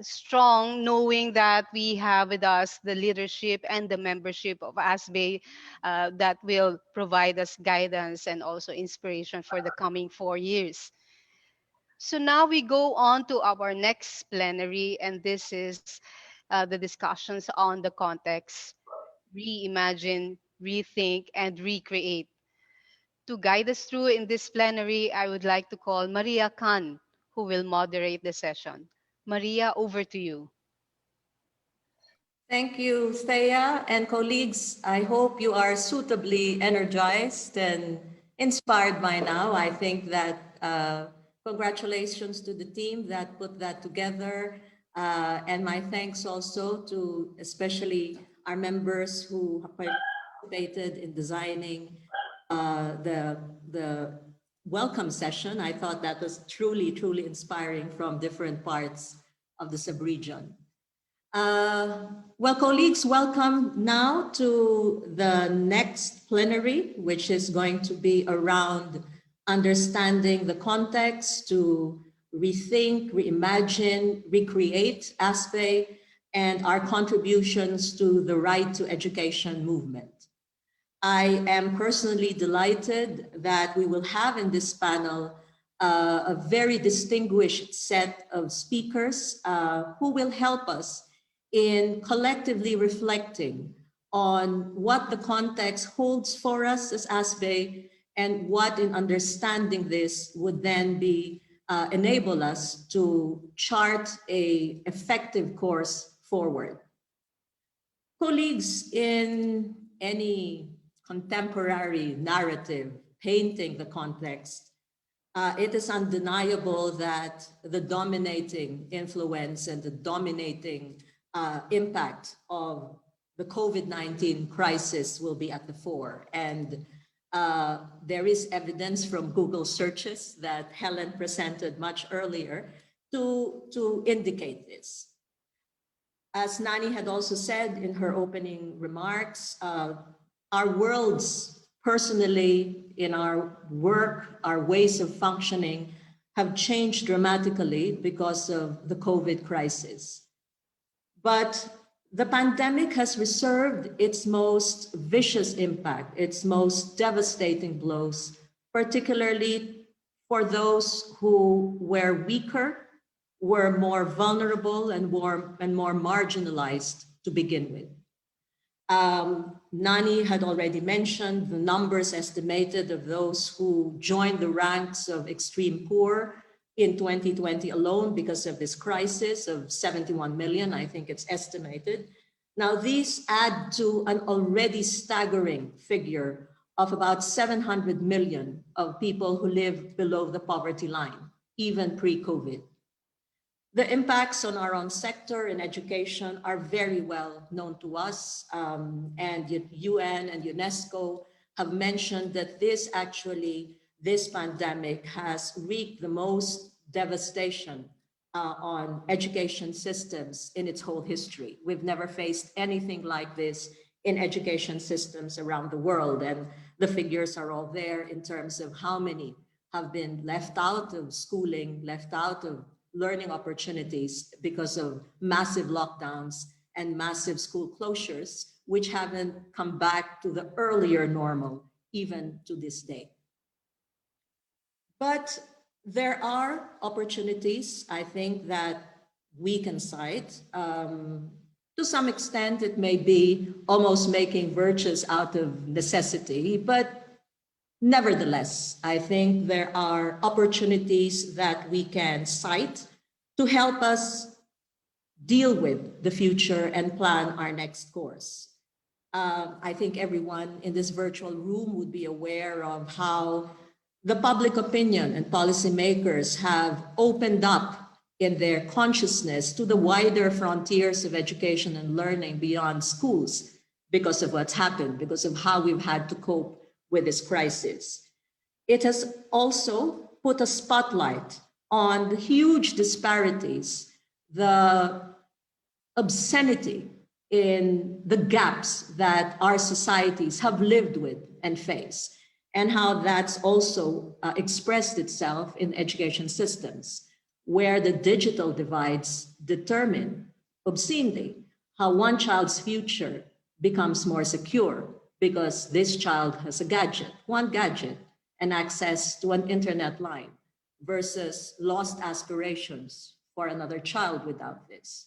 strong, knowing that we have with us the leadership and the membership of ASBAE that will provide us guidance and also inspiration for the coming 4 years. So now we go on to our next plenary, and this is the discussions on the context, reimagine, rethink, and recreate. To guide us through in this plenary, I would like to call Maria Khan, who will moderate the session. Maria, over to you. Thank you, Thea and colleagues. I hope you are suitably energized and inspired by now. I think that congratulations to the team that put that together. And my thanks also to especially our members who participated in designing the welcome session. I thought that was truly, truly inspiring from different parts of the sub-region. Well, colleagues, welcome now to the next plenary, which is going to be around understanding the context to rethink, reimagine, recreate ASPBAE and our contributions to the right to education movement. I am personally delighted that we will have in this panel a very distinguished set of speakers who will help us in collectively reflecting on what the context holds for us as ASPBAE and what in understanding this would then be enable us to chart a effective course forward. Colleagues, in any contemporary narrative painting the context, it is undeniable that the dominating influence and the dominating impact of the COVID-19 crisis will be at the fore. And there is evidence from Google searches that Helen presented much earlier to indicate this. As Nani had also said in her opening remarks, our worlds personally, in our work, our ways of functioning have changed dramatically because of the COVID crisis. But the pandemic has reserved its most vicious impact, its most devastating blows, particularly for those who were weaker, were more vulnerable and more marginalized to begin with. Nani had already mentioned the numbers estimated of those who joined the ranks of extreme poor in 2020 alone because of this crisis of 71 million, I think it's estimated. Now these add to an already staggering figure of about 700 million of people who live below the poverty line, even pre-COVID. The impacts on our own sector in education are very well known to us, and UN and UNESCO have mentioned that this pandemic has wreaked the most devastation on education systems in its whole history. We've never faced anything like this in education systems around the world, and the figures are all there in terms of how many have been left out of schooling, left out of learning opportunities because of massive lockdowns and massive school closures, which haven't come back to the earlier normal, even to this day. But there are opportunities, I think, that we can cite. To some extent, it may be almost making virtues out of necessity, but nevertheless, I think there are opportunities that we can cite to help us deal with the future and plan our next course. I think everyone in this virtual room would be aware of how the public opinion and policymakers have opened up in their consciousness to the wider frontiers of education and learning beyond schools because of what's happened, because of how we've had to cope with this crisis. It has also put a spotlight on the huge disparities, the obscenity in the gaps that our societies have lived with and face, and how that's also expressed itself in education systems, where the digital divides determine obscenely how one child's future becomes more secure because this child has a gadget, one gadget, and access to an internet line versus lost aspirations for another child without this.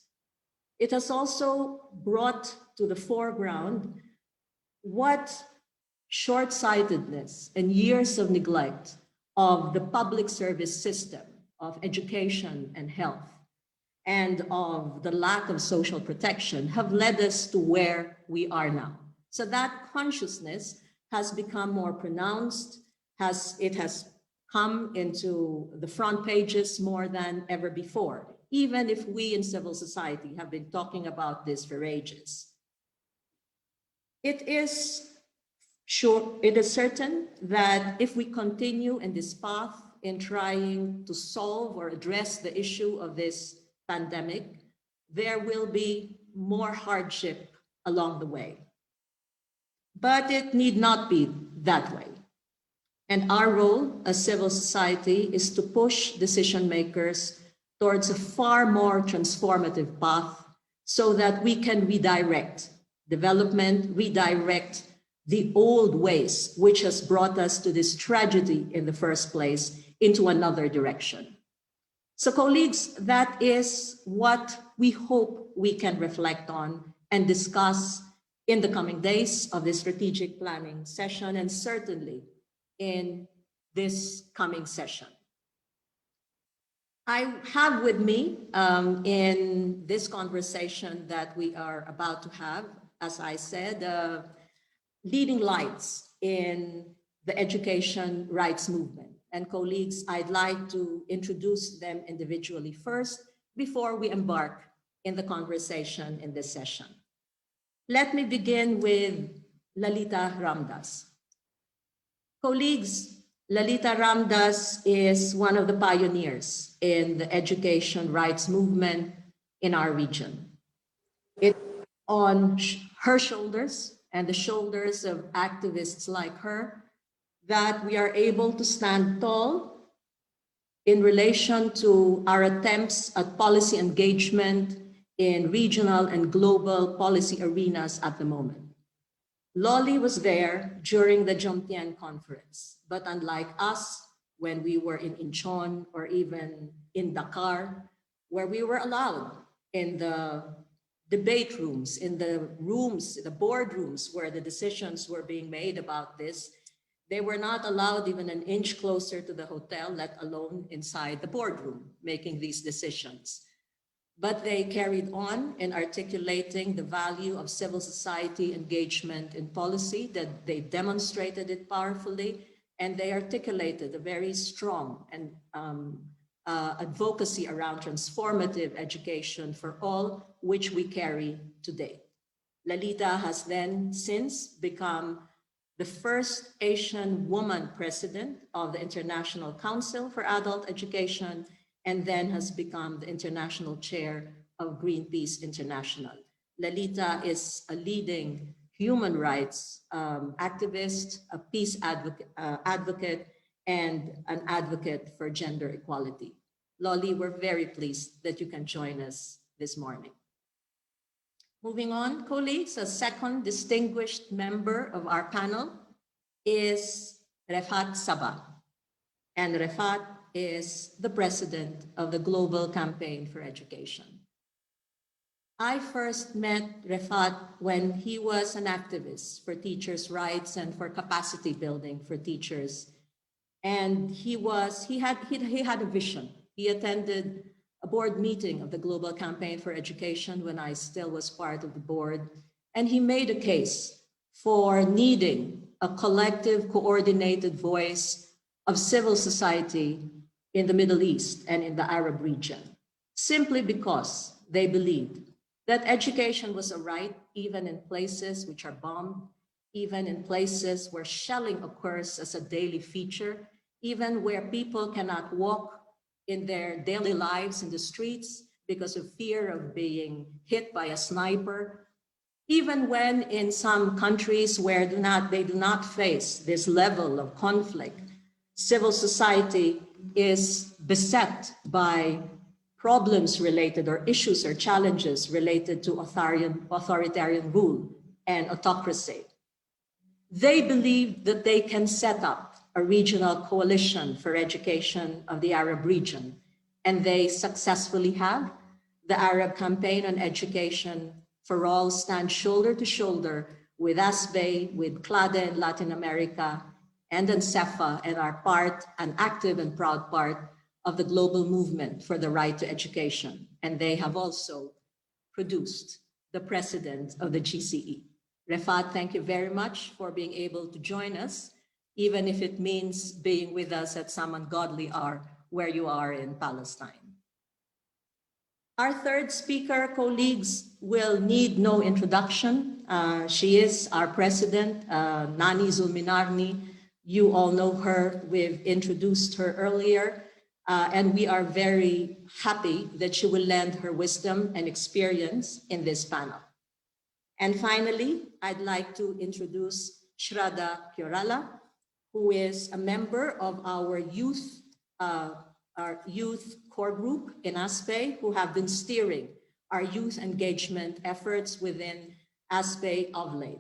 It has also brought to the foreground what short-sightedness and years of neglect of the public service system of education and health and of the lack of social protection have led us to where we are now. So that consciousness has become more pronounced, it has come into the front pages more than ever before, even if we in civil society have been talking about this for ages. It is certain that if we continue in this path in trying to solve or address the issue of this pandemic, there will be more hardship along the way. But it need not be that way. And our role as civil society is to push decision makers towards a far more transformative path so that we can redirect development, redirect the old ways which has brought us to this tragedy in the first place into another direction. So colleagues, that is what we hope we can reflect on and discuss in the coming days of this strategic planning session, and certainly in this coming session. I have with me in this conversation that we are about to have, as I said, leading lights in the education rights movement. And colleagues, I'd like to introduce them individually first before we embark in the conversation in this session. Let me begin with Lalita Ramdas. Colleagues, Lalita Ramdas is one of the pioneers in the education rights movement in our region. It's on her shoulders and the shoulders of activists like her that we are able to stand tall in relation to our attempts at policy engagement in regional and global policy arenas at the moment. Lolly was there during the Jomtien conference, but unlike us, when we were in Incheon or even in Dakar, where we were allowed in the debate rooms, in the rooms, the boardrooms where the decisions were being made about this, they were not allowed even an inch closer to the hotel, let alone inside the boardroom, making these decisions. But they carried on in articulating the value of civil society engagement in policy, that they demonstrated it powerfully, and they articulated a very strong and advocacy around transformative education for all, which we carry today. Lalita has then since become the first Asian woman president of the International Council for Adult Education, and then has become the international chair of Greenpeace International. Lalita is a leading human rights activist, a peace advocate, and an advocate for gender equality. Lolly, we're very pleased that you can join us this morning. Moving on, colleagues, a second distinguished member of our panel is Refat Sabah. And Refat is the president of the Global Campaign for Education. I first met Refat when he was an activist for teachers' rights and for capacity building for teachers. And he had a vision. He attended a board meeting of the Global Campaign for Education when I still was part of the board. And he made a case for needing a collective, coordinated voice of civil society in the Middle East and in the Arab region, simply because they believed that education was a right even in places which are bombed, even in places where shelling occurs as a daily feature, even where people cannot walk in their daily lives in the streets because of fear of being hit by a sniper, even when in some countries where they do not face this level of conflict, civil society is beset by problems related or issues or challenges related to authoritarian rule and autocracy. They believe that they can set up a regional coalition for education of the Arab region, and they successfully have. The Arab Campaign on Education for All stands shoulder to shoulder with ASPBAE, with CLADE in Latin America, and UNCEFA, and are an active and proud part of the global movement for the right to education. And they have also produced the president of the GCE. Refat, thank you very much for being able to join us, even if it means being with us at some ungodly hour where you are in Palestine. Our third speaker, colleagues, will need no introduction. She is our president, Nani Zulminarni. You all know her. We've introduced her earlier. And we are very happy that she will lend her wisdom and experience in this panel. And finally, I'd like to introduce Shraddha Kyorala, who is a member of our youth core group in ASPBAE, who have been steering our youth engagement efforts within ASPBAE of late.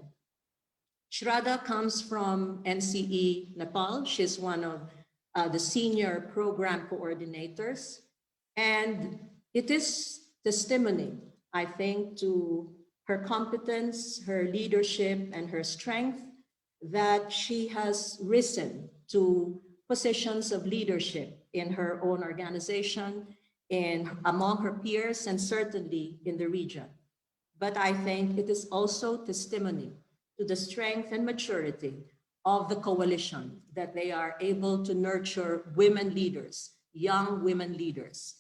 Shraddha comes from NCE Nepal. She's one of the senior program coordinators. And it is testimony, I think, to her competence, her leadership, and her strength that she has risen to positions of leadership in her own organization, among her peers, and certainly in the region. But I think it is also testimony to the strength and maturity of the coalition that they are able to nurture women leaders, young women leaders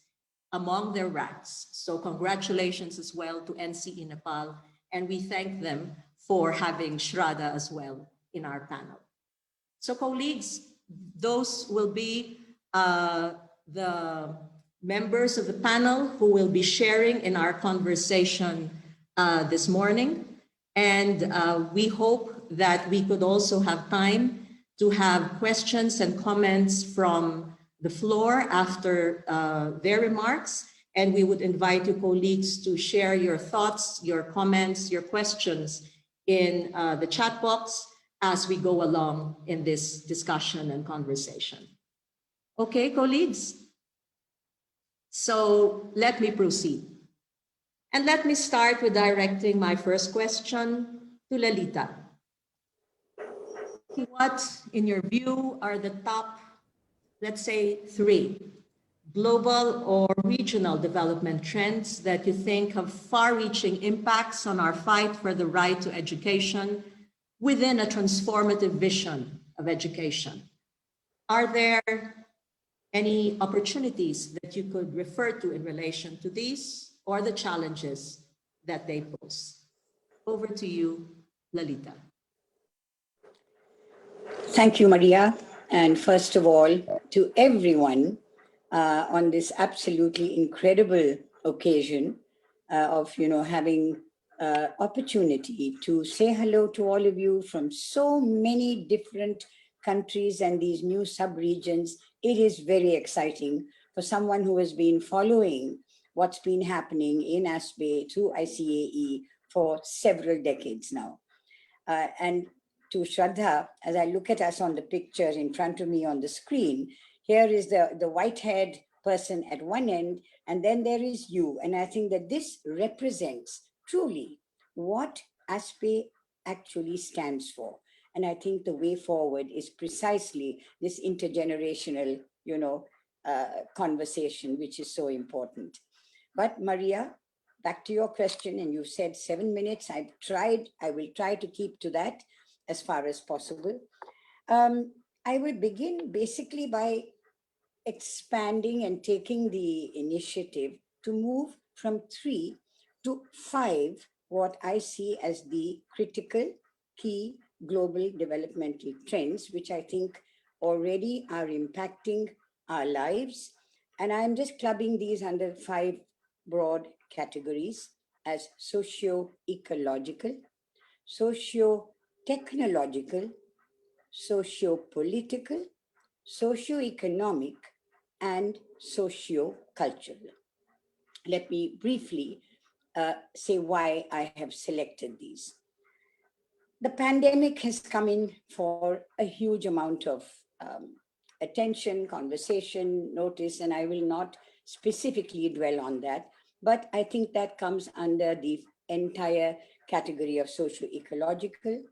among their ranks. So congratulations as well to NCE Nepal, and we thank them for having Shraddha as well in our panel. So colleagues, those will be the members of the panel who will be sharing in our conversation this morning. And we hope that we could also have time to have questions and comments from the floor after their remarks. And we would invite you, colleagues, to share your thoughts, your comments, your questions in the chat box as we go along in this discussion and conversation. Okay, colleagues? So let me proceed. And let me start with directing my first question to Lalita. What, in your view, are the top, let's say, 3 global or regional development trends that you think have far-reaching impacts on our fight for the right to education within a transformative vision of education? Are there any opportunities that you could refer to in relation to these or the challenges that they pose? Over to you, Lalita. Thank you, Maria. And first of all, to everyone on this absolutely incredible occasion of, having opportunity to say hello to all of you from so many different countries and these new sub-regions. It is very exciting for someone who has been following what's been happening in ASPBAE through ICAE for several decades now. And to Shraddha, as I look at us on the picture in front of me on the screen, here is the white-haired person at one end, and then there is you. And I think that this represents truly what ASPE actually stands for. And I think the way forward is precisely this intergenerational, conversation, which is so important. But Maria, back to your question, and you said 7 minutes. I will try to keep to that as far as possible. I will begin basically by expanding and taking the initiative to move from 3 to 5, what I see as the critical key global developmental trends, which I think already are impacting our lives. And I'm just clubbing these under 5 broad categories as socio-ecological, socio-technological, socio-political, socio-economic, and socio-cultural. Let me briefly say why I have selected these. The pandemic has come in for a huge amount of attention, conversation, notice, and I will not specifically dwell on that, but I think that comes under the entire category of socio-ecological.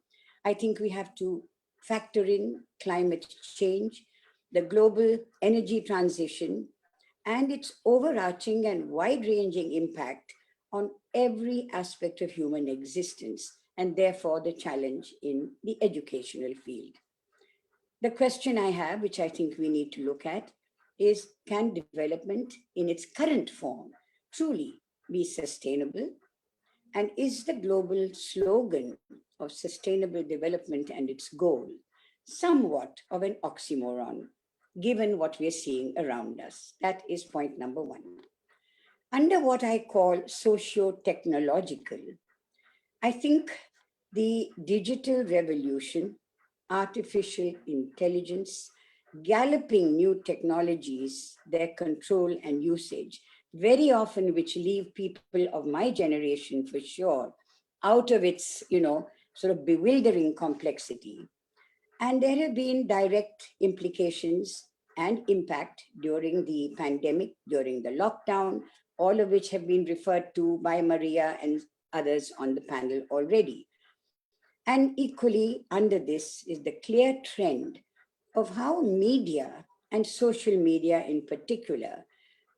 I think we have to factor in climate change, the global energy transition, and its overarching and wide-ranging impact on every aspect of human existence, and therefore the challenge in the educational field. The question I have, which I think we need to look at, is can development in its current form truly be sustainable? And is the global slogan of sustainable development and its goal somewhat of an oxymoron, given what we're seeing around us? That is point number 1. Under what I call socio-technological, I think the digital revolution, artificial intelligence, galloping new technologies, their control and usage, very often which leave people of my generation for sure out of its, sort of bewildering complexity. And there have been direct implications and impact during the pandemic, during the lockdown, all of which have been referred to by Maria and others on the panel already. And equally under this is the clear trend of how media and social media in particular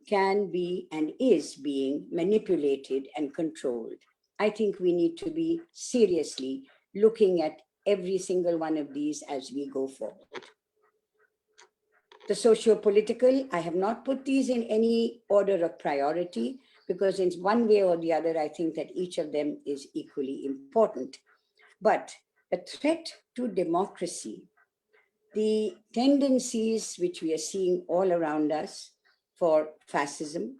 can be and is being manipulated and controlled. I think we need to be seriously looking at every single one of these as we go forward. The socio-political, I have not put these in any order of priority because in one way or the other, I think that each of them is equally important. But a threat to democracy, the tendencies which we are seeing all around us for fascism,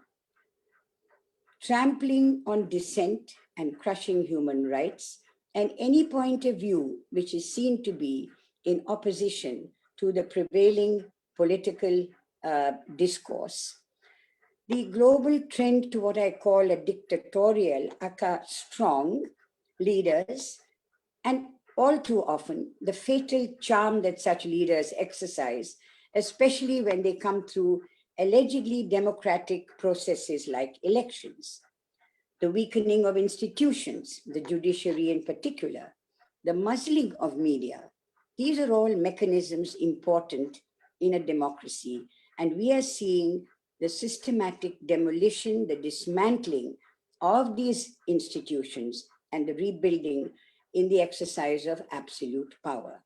trampling on dissent and crushing human rights, and any point of view which is seen to be in opposition to the prevailing political discourse. The global trend to what I call a dictatorial, aka strong leaders, and all too often the fatal charm that such leaders exercise, especially when they come through allegedly democratic processes like elections, the weakening of institutions, the judiciary in particular, the muzzling of media. These are all mechanisms important in a democracy, and we are seeing the systematic demolition, the dismantling of these institutions and the rebuilding in the exercise of absolute power.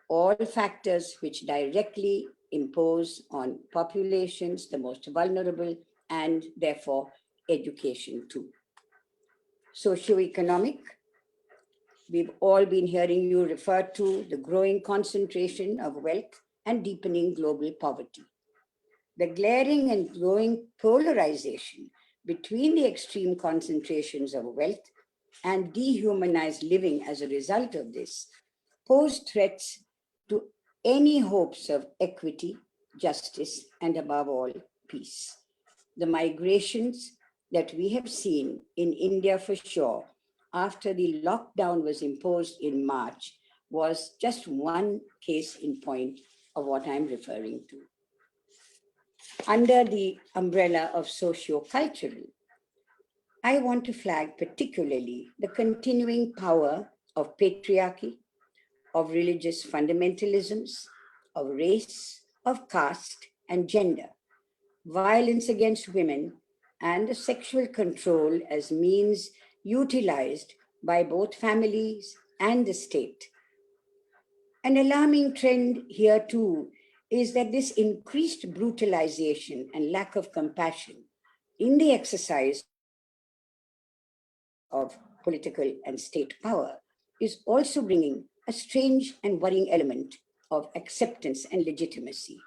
All factors which directly impose on populations, the most vulnerable, and therefore education too. Socioeconomic, we've all been hearing you refer to the growing concentration of wealth and deepening global poverty. The glaring and growing polarization between the extreme concentrations of wealth and dehumanized living as a result of this pose threats to any hopes of equity, justice, and above all, peace. The migrations, that we have seen in India for sure after the lockdown was imposed in March was just one case in point of what I'm referring to. Under the umbrella of socio-cultural, I want to flag particularly the continuing power of patriarchy, of religious fundamentalisms, of race, of caste, and gender, violence against women, and the sexual control as means utilized by both families and the state. An alarming trend here too is that this increased brutalization and lack of compassion in the exercise of political and state power is also bringing a strange and worrying element of acceptance and legitimacy.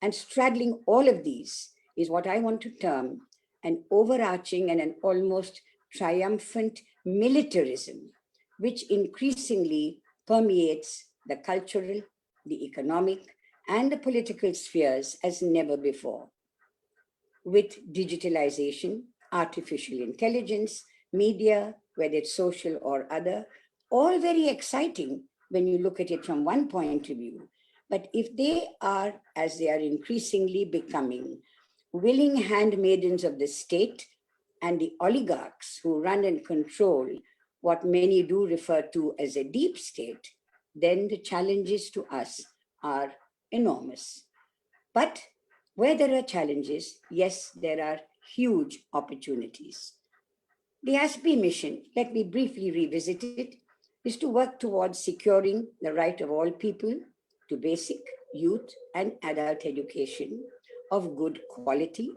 And straddling all of these is what I want to term an overarching and an almost triumphant militarism, which increasingly permeates the cultural, the economic, and the political spheres as never before. With digitalization, artificial intelligence, media, whether it's social or other, all very exciting when you look at it from one point of view. But if they are, as they are increasingly becoming, willing handmaidens of the state and the oligarchs who run and control what many do refer to as a deep state, then the challenges to us are enormous. But where there are challenges, yes, there are huge opportunities. The ASPBAE mission, let me briefly revisit it, is to work towards securing the right of all people to basic, youth, and adult education of good quality,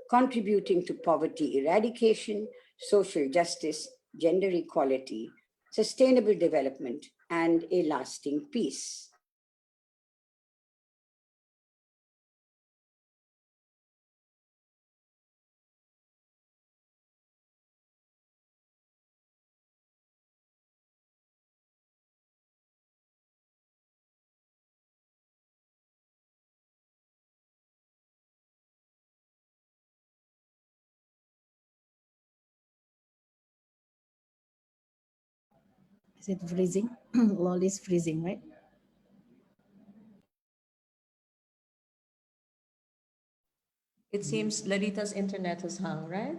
contributing to poverty eradication, social justice, gender equality, sustainable development, and a lasting peace. Is it freezing? Lol is freezing, right? It seems Larita's internet has hung, right?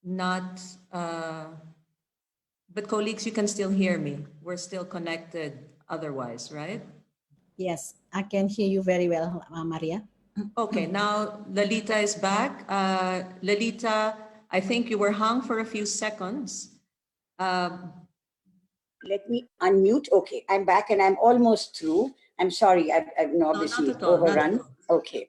Not, but colleagues, you can still hear me. We're still connected otherwise, right? Yes, I can hear you very well, Maria. Okay, now Lalita is back. Lalita, I think you were hung for a few seconds. Let me unmute. Okay, I'm back and I'm almost through. I'm sorry, I've obviously not at all, not at overrun. Okay.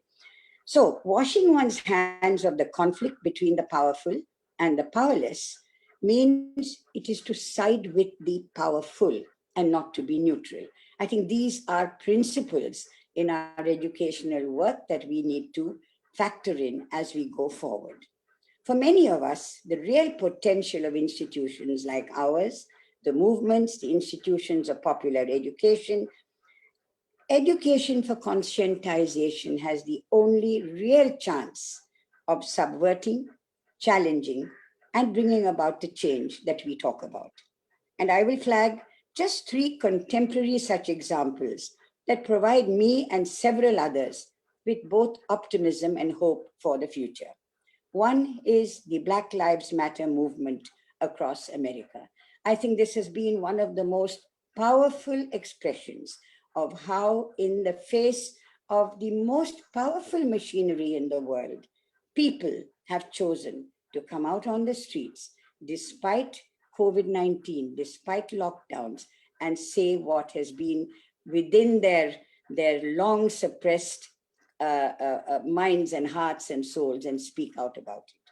So washing one's hands of the conflict between the powerful and the powerless means it is to side with the powerful and not to be neutral. I think these are principles in our educational work that we need to factor in as we go forward. For many of us, the real potential of institutions like ours, the movements, the institutions of popular education, education for conscientization has the only real chance of subverting, challenging, and bringing about the change that we talk about. And I will flag just 3 contemporary such examples that provide me and several others with both optimism and hope for the future. One is the Black Lives Matter movement across America. I think this has been one of the most powerful expressions of how, in the face of the most powerful machinery in the world, people have chosen to come out on the streets despite COVID-19, despite lockdowns, and say what has been within their long suppressed minds and hearts and souls and speak out about it.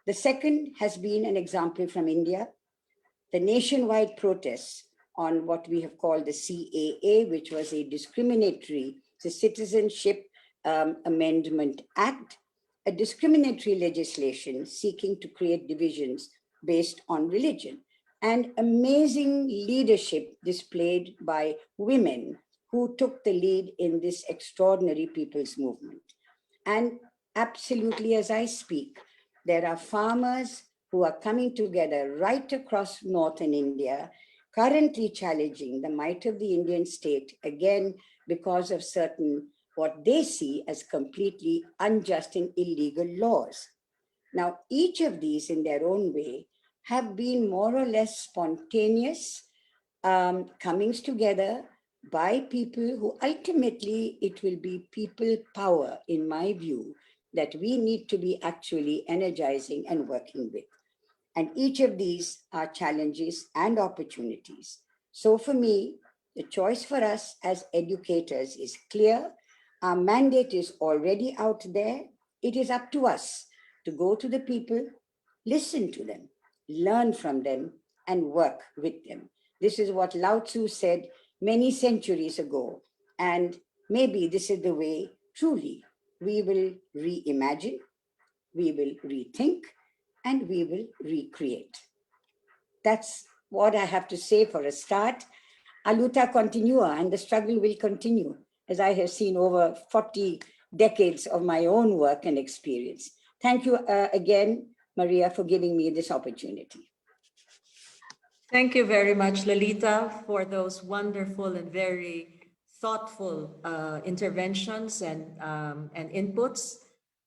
The second has been an example from India, the nationwide protests on what we have called the CAA, which was a discriminatory, the Citizenship Amendment Act, a discriminatory legislation seeking to create divisions based on religion, and amazing leadership displayed by women who took the lead in this extraordinary people's movement. And absolutely as I speak. There are farmers who are coming together right across northern India, currently challenging the might of the Indian state, again, because of certain, what they see as completely unjust and illegal laws. Now, each of these in their own way have been more or less spontaneous comings together by people who ultimately it will be people power, in my view, that we need to be actually energizing and working with. And each of these are challenges and opportunities. So for me, the choice for us as educators is clear. Our mandate is already out there. It is up to us to go to the people, listen to them, learn from them, and work with them. This is what Lao Tzu said many centuries ago. And maybe this is the way, truly, we will reimagine, we will rethink, and we will recreate. That's what I have to say for a start. A luta continua, and the struggle will continue, as I have seen over 40 decades of my own work and experience. Thank you again, Maria, for giving me this opportunity. Thank you very much, Lalita, for those wonderful and very thoughtful interventions and inputs.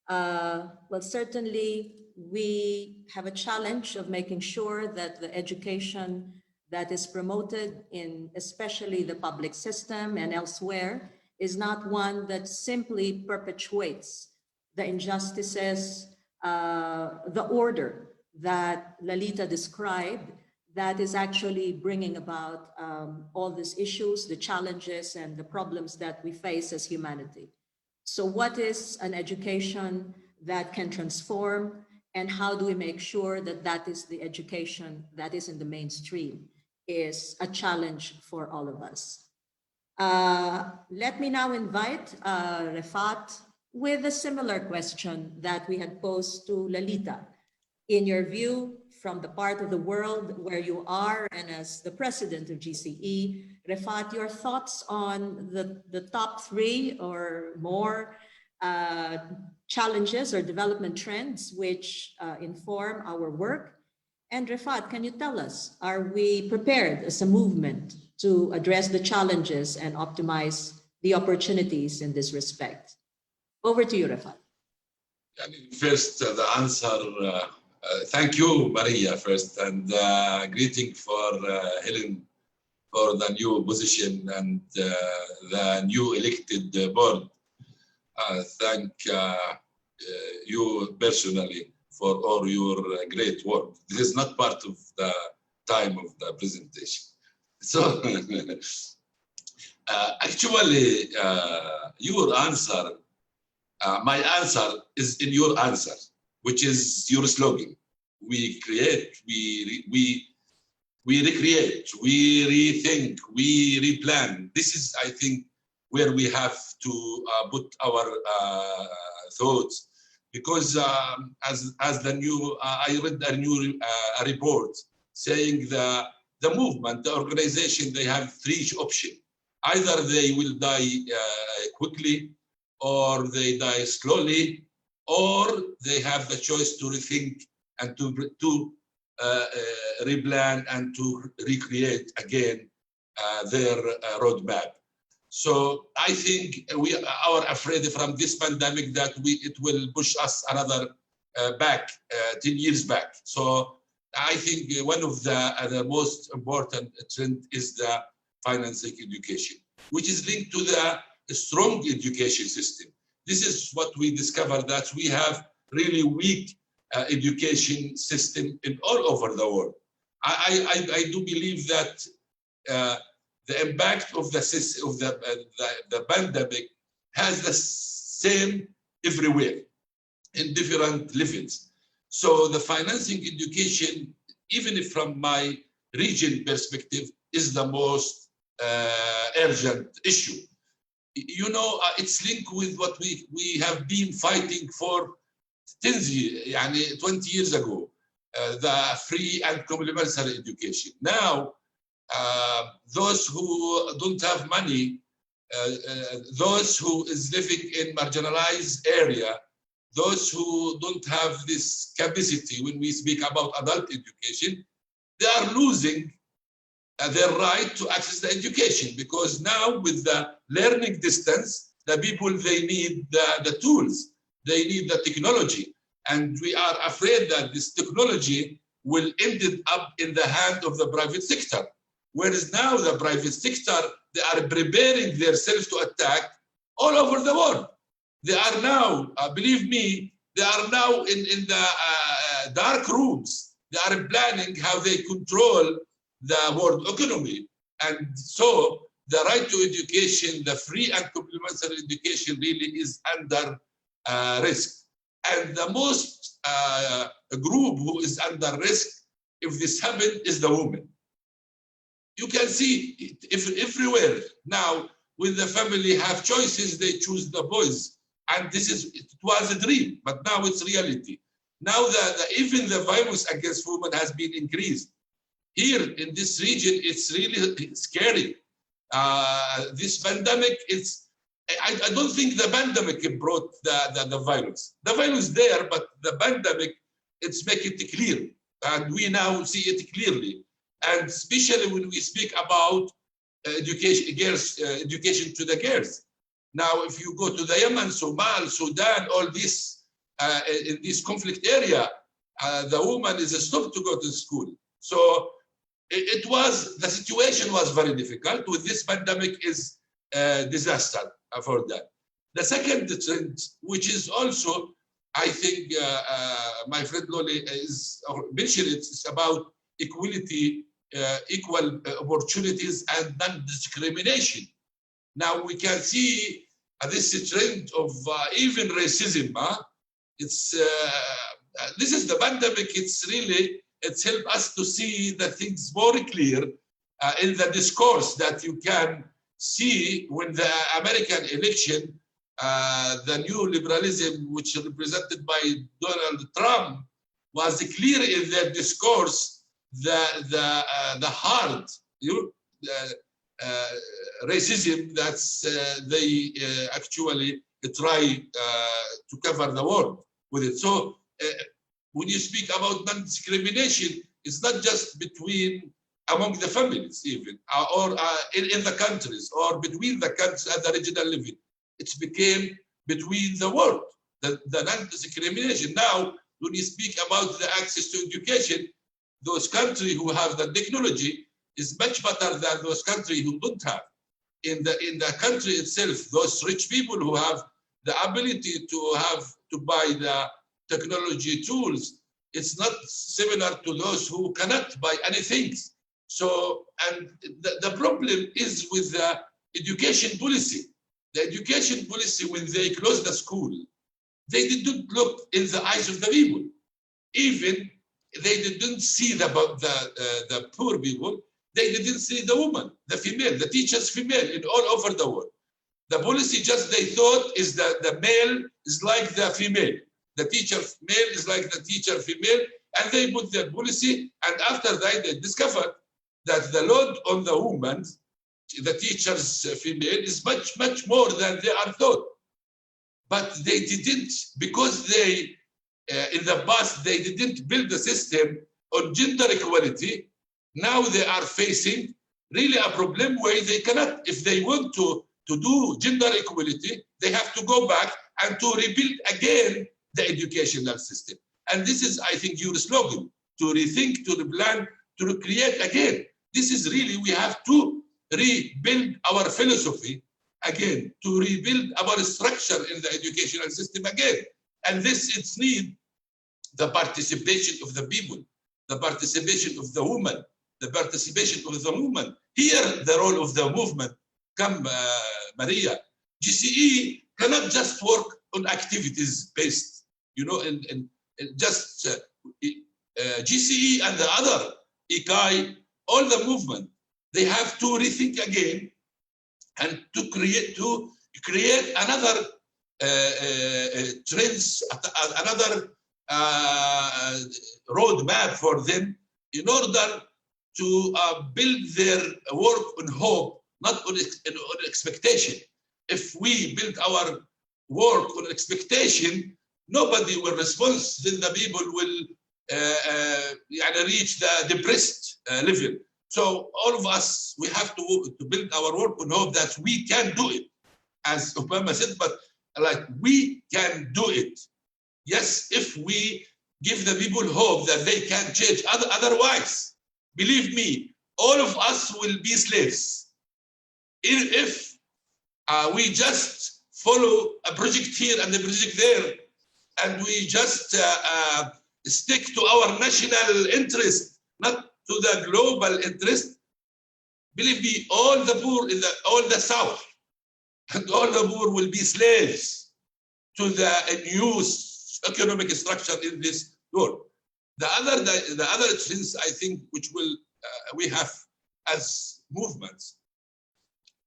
Well, certainly we have a challenge of making sure that the education that is promoted in especially the public system and elsewhere is not one that simply perpetuates the injustices, the order that Lalita described, that is actually bringing about all these issues, the challenges and the problems that we face as humanity. So what is an education that can transform, and how do we make sure that that is the education that is in the mainstream, is a challenge for all of us. Let me now invite Refat with a similar question that we had posed to Lalita. In your view, from the part of the world where you are and as the president of GCE, Refat, your thoughts on the top 3 or more challenges or development trends which inform our work. And Refat, can you tell us, are we prepared as a movement to address the challenges and optimize the opportunities in this respect? Over to you, Refat. First, the answer, thank you, Maria, first, and greeting for Helen for the new position and the new elected board. Thank you personally for all your great work. This is not part of the time of the presentation. So, actually, your answer, my answer is in your answer, which is your slogan. We create, we recreate, we rethink, we replan. This is, I think, where we have to put our thoughts, because as the new, I read a new report saying the movement, the organization, they have 3 options. Either they will die quickly, or they die slowly, or they have the choice to rethink and to replan and to recreate again their roadmap. So I think we are afraid from this pandemic that it will push us another back, 10 years back. So I think one of the most important trend is the financing education, which is linked to the strong education system. This is what we discovered, that we have really weak education system in all over the world. I do believe that the impact of the pandemic has the same everywhere in different levels. So the financing education, even if from my region perspective, is the most urgent issue. You know, it's linked with what we have been fighting for 20 years ago, the free and complementary education. Now, those who don't have money, those who is living in marginalized area, those who don't have this capacity, when we speak about adult education, they are losing their right to access the education, because now with the learning distance, the people, they need the tools, they need the technology. And we are afraid that this technology will end up in the hand of the private sector. Whereas now the private sector, they are preparing themselves to attack all over the world. They are now, believe me, they are now in the dark rooms. They are planning how they control the world economy. And so the right to education, the free and complementary education really is under risk. And the most group who is under risk, if this happens, is the woman. You can see it everywhere. Now, when the family have choices, they choose the boys. And it was a dream, but now it's reality. Now even the violence against women has been increased. Here in this region, it's really scary. This pandemic, I don't think the pandemic brought the violence. The violence there, but the pandemic, it's making it clear. And we now see it clearly. And especially when we speak about education to the girls. Now, if you go to the Yemen, Somalia, Sudan, all this, in this conflict area, the woman is stopped to go to school. So the situation was very difficult. With this pandemic is disaster for that. The second trend, which is also, I think my friend Loli mentioned it, is about equality, equal opportunities and non-discrimination. Now we can see this trend of even racism. This is the pandemic. It's helped us to see the things more clear in the discourse that you can see when the American election, the new liberalism, which is represented by Donald Trump, was clear in their discourse. The hard racism that they actually try to cover the world with it. So when you speak about non-discrimination, it's not just among the families even, or in the countries, or between the countries at the regional level. It's became between the world, the non-discrimination. Now, when you speak about the access to education, those countries who have the technology is much better than those countries who don't have. In the country itself, those rich people who have the ability to buy the technology tools, it's not similar to those who cannot buy anything. So, and the problem is with the education policy. The education policy, when they closed the school, they didn't look in the eyes of the people. Even they didn't see the poor people. They didn't see the woman, the female, the teachers female in all over the world. The policy just they thought is that the male is like the female. The teacher male is like the teacher female, and they put their policy, and after that they discovered that the load on the woman, the teachers female, is much, much more than they are thought. But they didn't, because they, in the past, they didn't build the system on gender equality. Now they are facing really a problem where they cannot, if they want to do gender equality, they have to go back and to rebuild again the educational system. And this is, I think, your slogan, to rethink, to replan, to recreate again. This is really, we have to rebuild our philosophy again, to rebuild our structure in the educational system again. And this, it's need the participation of the people, the participation of the woman, the participation of the movement. Here, the role of the movement come, Maria. GCE cannot just work on activities based, you know, and just GCE and the other ICAI, all the movement, they have to rethink again and to create another trends, another roadmap for them in order to build their work on hope, not on expectation. If we build our work on expectation, nobody will respond, then the people will reach the depressed level. So all of us, we have to build our work on hope that we can do it, as Obama said, but like we can do it. Yes, if we give the people hope that they can change. Otherwise, believe me, all of us will be slaves. If we just follow a project here and a project there, and we just stick to our national interest, not to the global interest, believe me, all the poor in all the South and all the poor will be slaves to the new economic structure in this world. The other things I think which will we have as movements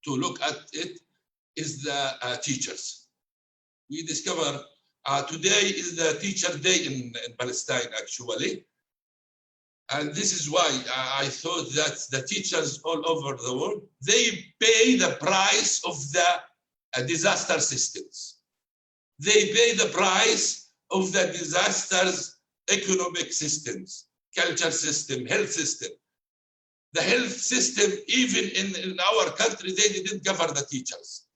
to look at it is the teachers. We discover today is the Teacher Day in Palestine, actually. And this is why I thought that the teachers all over the world, they pay the price of the disaster systems. They pay the price of the disasters, economic systems, culture system, health system. The health system, even in our country, they didn't cover the teachers.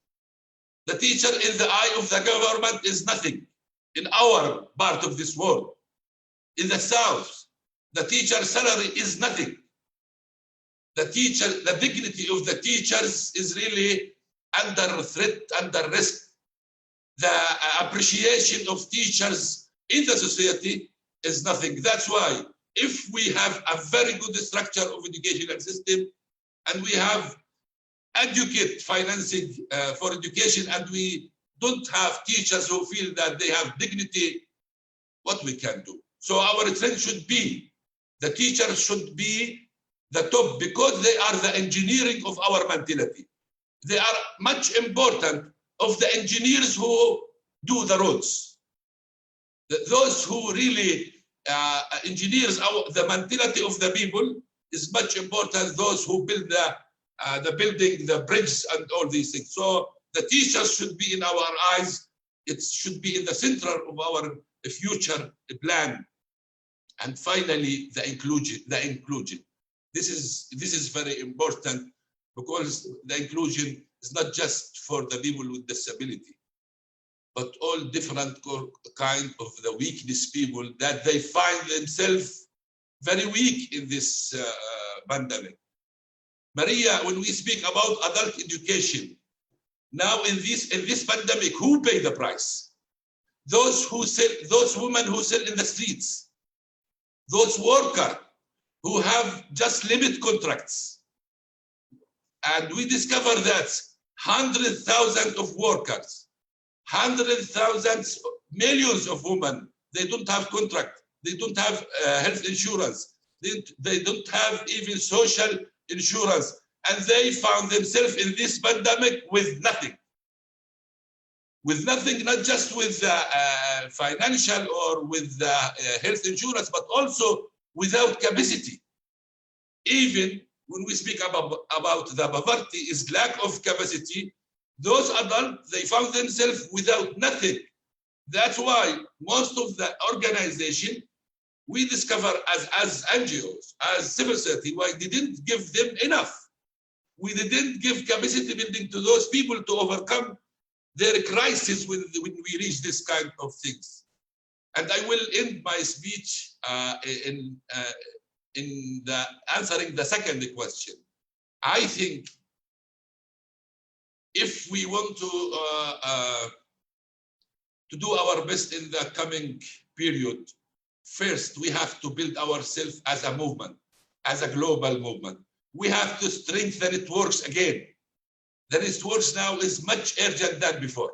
The teacher in the eye of the government is nothing in our part of this world. In the South, the teacher salary is nothing. The dignity of the teachers is really under threat, under risk. The appreciation of teachers in the society is nothing. That's why if we have a very good structure of educational system and we have adequate financing for education and we don't have teachers who feel that they have dignity, what we can do? So our trend should be, the teachers should be the top because they are the engineering of our mentality. They are much important of the engineers who do the roads. Those who really engineers the mentality of the people is much important. Those who build the building, the bridges, and all these things. So the teachers should be in our eyes. It should be in the center of our future plan. And finally, the inclusion. This is very important because the inclusion is not just for the people with disability, but all different kind of the weakness people that they find themselves very weak in this pandemic. Maria, when we speak about adult education, now in this pandemic, who pay the price? Those women who sell in the streets, those workers who have just limited contracts. And we discover that 100,000 of workers, 100,000, millions of women, they don't have contract, they don't have health insurance, they don't have even social insurance, and they found themselves in this pandemic with nothing. With nothing, not just with financial or with health insurance, but also without capacity. Even when we speak about the poverty is lack of capacity, those adults, they found themselves without nothing. That's why most of the organization we discover as NGOs, as civil society, why didn't give them enough. We didn't give capacity building to those people to overcome their crisis when we reach this kind of things. And I will end my speech in the answering the second question. I think if we want to do our best in the coming period, first we have to build ourselves as a movement, as a global movement. We have to strengthen networks again. The networks now is much urgent than before,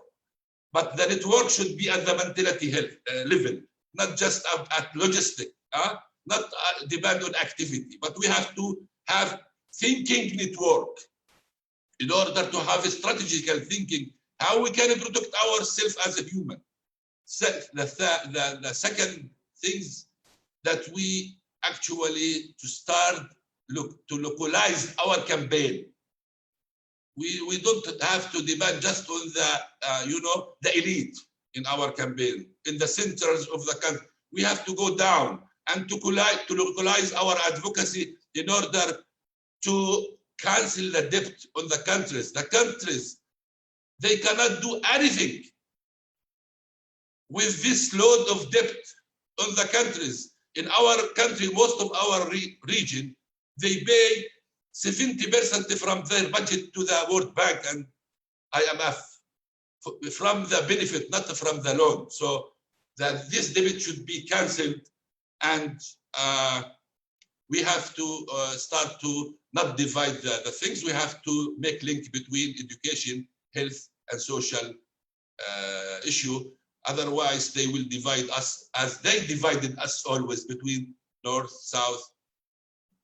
but the network should be at the mentality level, not just at logistic, not depend on activity, but we have to have thinking network in order to have a strategical thinking, how we can protect ourselves as a human. The second things that we actually to start to localize our campaign. We don't have to depend just on the the elite. in our campaign. In the centers of the country, we have to go down and to localize our advocacy in order to cancel the debt on the countries. The countries, they cannot do anything with this load of debt on the countries. In our country, most of our region, they pay 70% from their budget to the World Bank and IMF from the benefit, not from the loan. So that this debate should be cancelled, and we have to start to not divide the things. We have to make link between education, health, and social issue. Otherwise, they will divide us as they divided us always between north, south,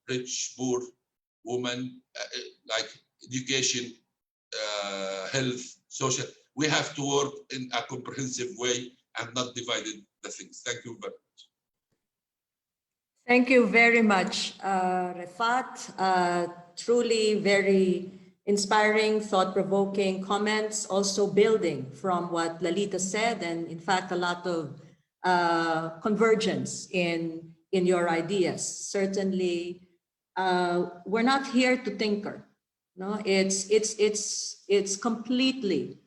rich, poor, women, like education, health, social. We have to work in a comprehensive way and not divided the things. Thank you very much. Thank you very much, Refat. Truly very inspiring, thought-provoking comments, also building from what Lalita said, and in fact, a lot of convergence in your ideas. Certainly, we're not here to tinker. No, it's completely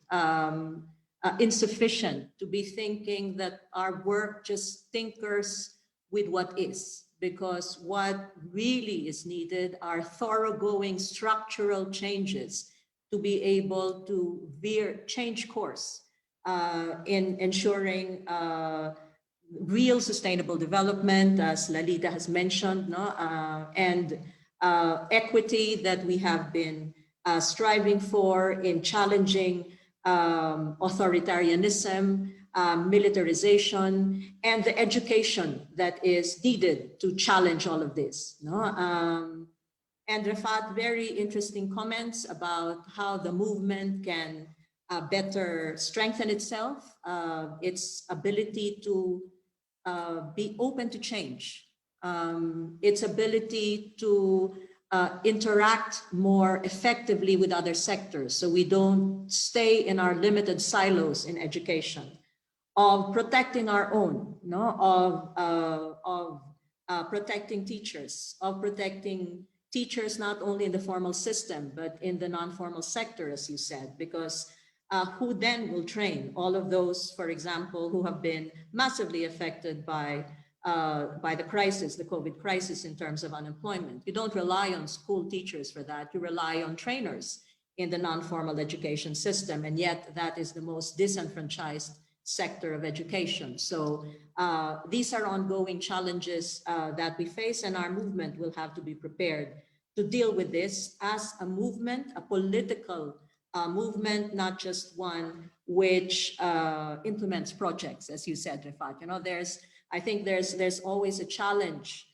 insufficient to be thinking that our work just tinkers with what is, because what really is needed are thoroughgoing structural changes to be able to change course in ensuring real sustainable development, as Lalita has mentioned, no? And equity that we have been striving for in challenging authoritarianism, militarization, and the education that is needed to challenge all of this. No? And Refat, very interesting comments about how the movement can better strengthen itself, its ability to be open to change, its ability to interact more effectively with other sectors so we don't stay in our limited silos in education, of protecting our own, no? Of protecting teachers, of protecting teachers not only in the formal system, but in the non-formal sector, as you said, because who then will train all of those, for example, who have been massively affected by the crisis, the COVID crisis in terms of unemployment. You don't rely on school teachers for that. You rely on trainers in the non-formal education system, and yet that is the most disenfranchised sector of education. So these are ongoing challenges that we face, and our movement will have to be prepared to deal with this as a movement, a political movement, not just one which implements projects, as you said, Refat. You know, I think there's always a challenge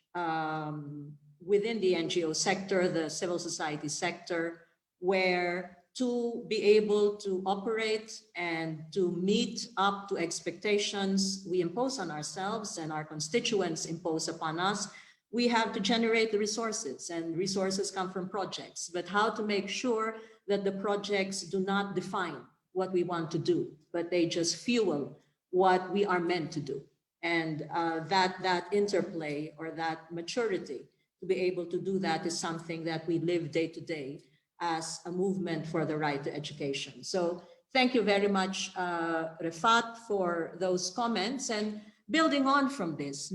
within the NGO sector, the civil society sector, where to be able to operate and to meet up to expectations we impose on ourselves and our constituents impose upon us, we have to generate the resources, and resources come from projects. But how to make sure that the projects do not define what we want to do, but they just fuel what we are meant to do. And that interplay or that maturity to be able to do that is something that we live day to day as a movement for the right to education. So thank you very much, Refat, for those comments, and building on from this,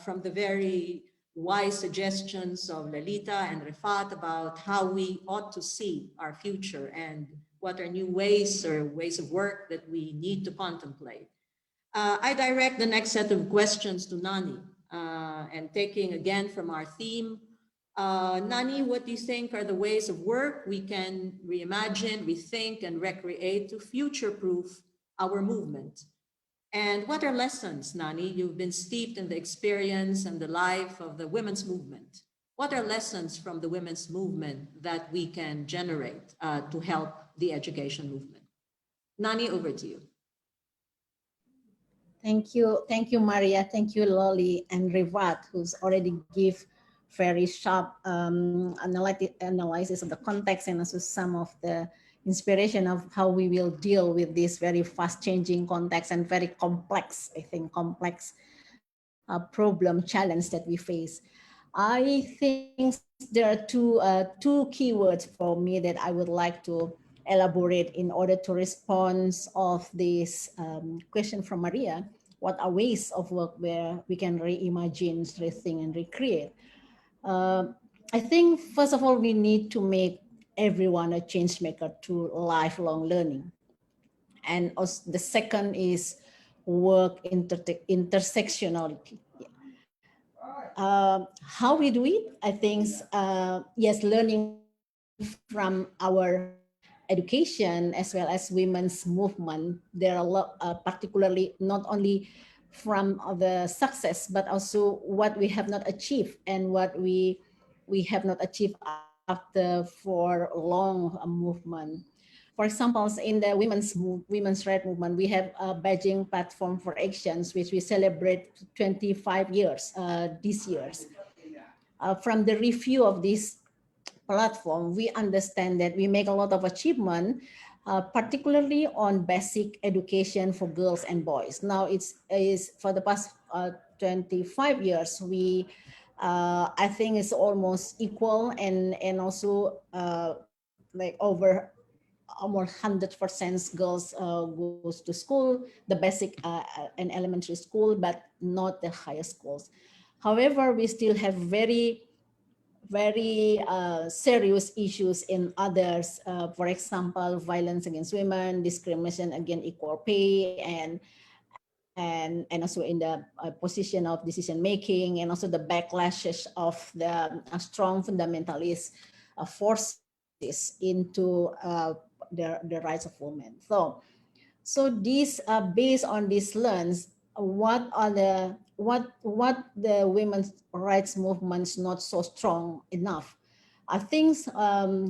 from the very wise suggestions of Lalita and Refat about how we ought to see our future and what are new ways or ways of work that we need to contemplate. I direct the next set of questions to Nani, and taking again from our theme, Nani, what do you think are the ways of work we can reimagine, rethink, and recreate to future-proof our movement? And what are lessons, Nani? You've been steeped in the experience and the life of the women's movement. What are lessons from the women's movement that we can generate to help the education movement? Nani, over to you. Thank you, Maria. Thank you, Loli and Rivat, who's already give very sharp analysis of the context and also some of the inspiration of how we will deal with this very fast changing context and very complex, I think, complex problem challenge that we face. I think there are two keywords for me that I would like to elaborate in order to respond of this question from Maria. What are ways of work where we can reimagine, rethink, and recreate? I think first of all, we need to make everyone a change maker through lifelong learning. And also the second is work intersectionality. How we do it, I think, yes, learning from our education as well as women's movement. There are a lot, particularly not only from the success, but also what we have not achieved and what we have not achieved after for long movement. For example, in the women's rights movement, we have a Beijing Platform for Actions, which we celebrate 25 years this year. From the review of this platform, we understand that we make a lot of achievement, particularly on basic education for girls and boys. Now is for the past 25 years, we I think it's almost equal, and also like over almost 100% girls goes to school, the basic and elementary school, but not the higher schools. However, we still have very serious issues in others. For example, violence against women, discrimination against equal pay, and also in the position of decision making, and also the backlashes of the strong fundamentalist forces into the rights of women. So these based on this lens, what are what the women's rights movements not so strong enough? I think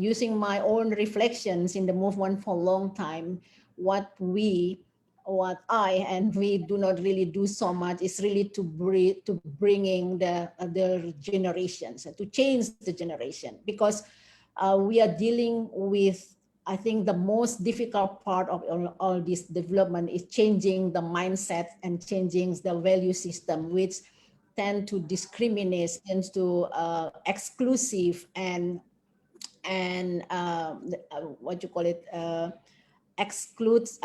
using my own reflections in the movement for a long time, what I and we do not really do so much is really to bringing the generations, to change the generation, because we are dealing with, I think the most difficult part of all this development is changing the mindset and changing the value system, which tend to discriminate, tends to exclusive and what you call it, excludes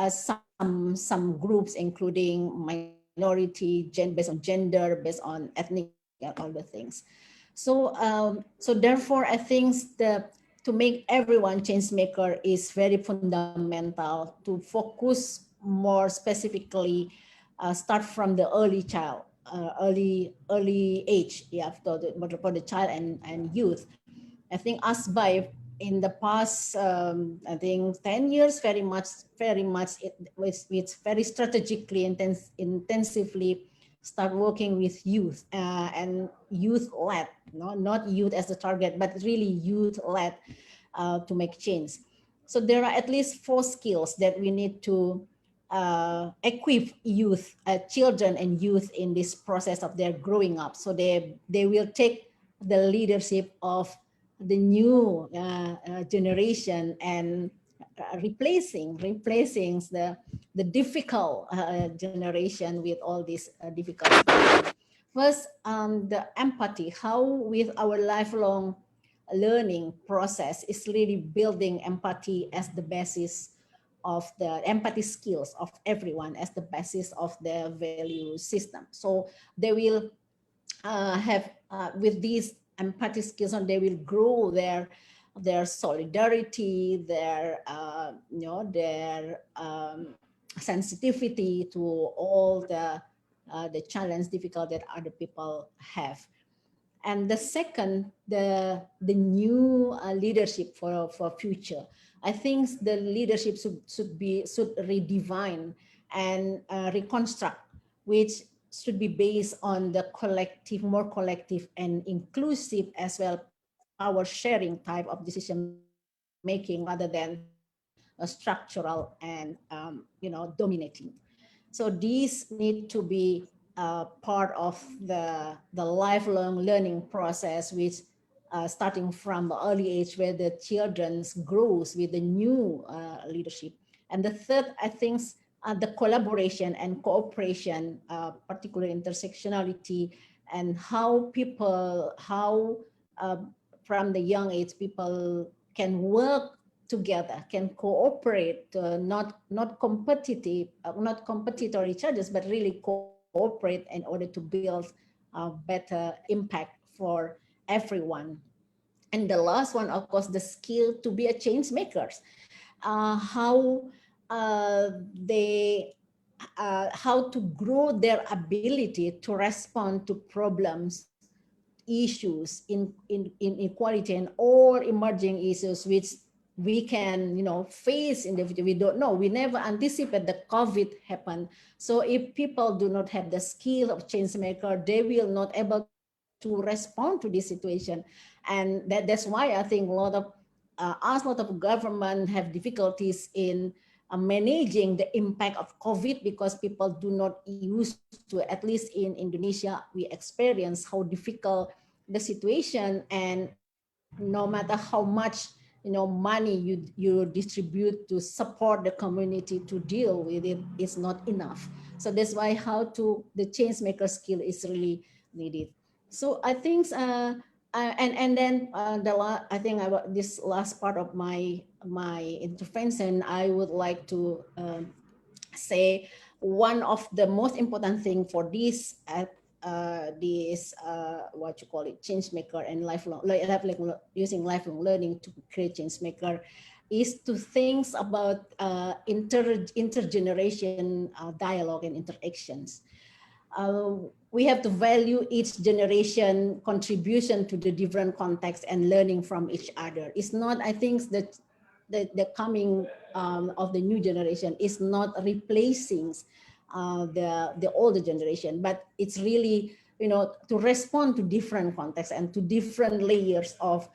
some groups, including minority, based on gender, based on ethnic, and all the things. So therefore, I think to make everyone change maker is very fundamental, to focus more specifically, start from the early child, early age, yeah, for the child and youth. I think ASPBAE in the past, I think 10 years, very much, it's very strategically, intensively start working with youth and youth-led, not youth as the target, but really youth-led to make change. So there are at least 4 skills that we need to equip youth, children and youth in this process of their growing up. So they will take the leadership of the new generation and replacing the difficult generation with all these difficult skills. First, the empathy, how with our lifelong learning process is really building empathy as the basis of the empathy skills of everyone as the basis of the value system. So they will have with these empathy skills, and they will grow their solidarity, their their sensitivity to all the challenge difficult that other people have. And the second, the new leadership for future. I think the leadership should redefine and reconstruct, which should be based on the collective, more collective and inclusive, as well power sharing type of decision making, rather than a structural and dominating. So these need to be part of the lifelong learning process, which starting from the early age where the children grows with the new leadership. And the third, I think, the collaboration and cooperation, particularly intersectionality, and how people, from the young age, people can work together, can cooperate, not competitive, not competitor each other, but really cooperate in order to build a better impact for everyone. And the last one, of course, the skill to be a change makers. How they how to grow their ability to respond to problems, issues in inequality and all emerging issues which we can face in the future. We don't know, we never anticipate the COVID happen. So if people do not have the skill of change maker, they will not able to respond to this situation. And that's why I think a lot of government have difficulties in managing the impact of COVID, because people do not used to, at least in Indonesia, we experience how difficult the situation, and no matter how much money you distribute to support the community to deal with it, is not enough. So that's why the change maker skill is really needed. So I think and then I think this last part of my intervention, I would like to say one of the most important thing for what you call it, change maker and using lifelong learning to create change maker, is to think about intergeneration dialogue and interactions. We have to value each generation contribution to the different context and learning from each other. It's not, I think that the coming of the new generation is not replacing the older generation, but it's really to respond to different contexts and to different layers of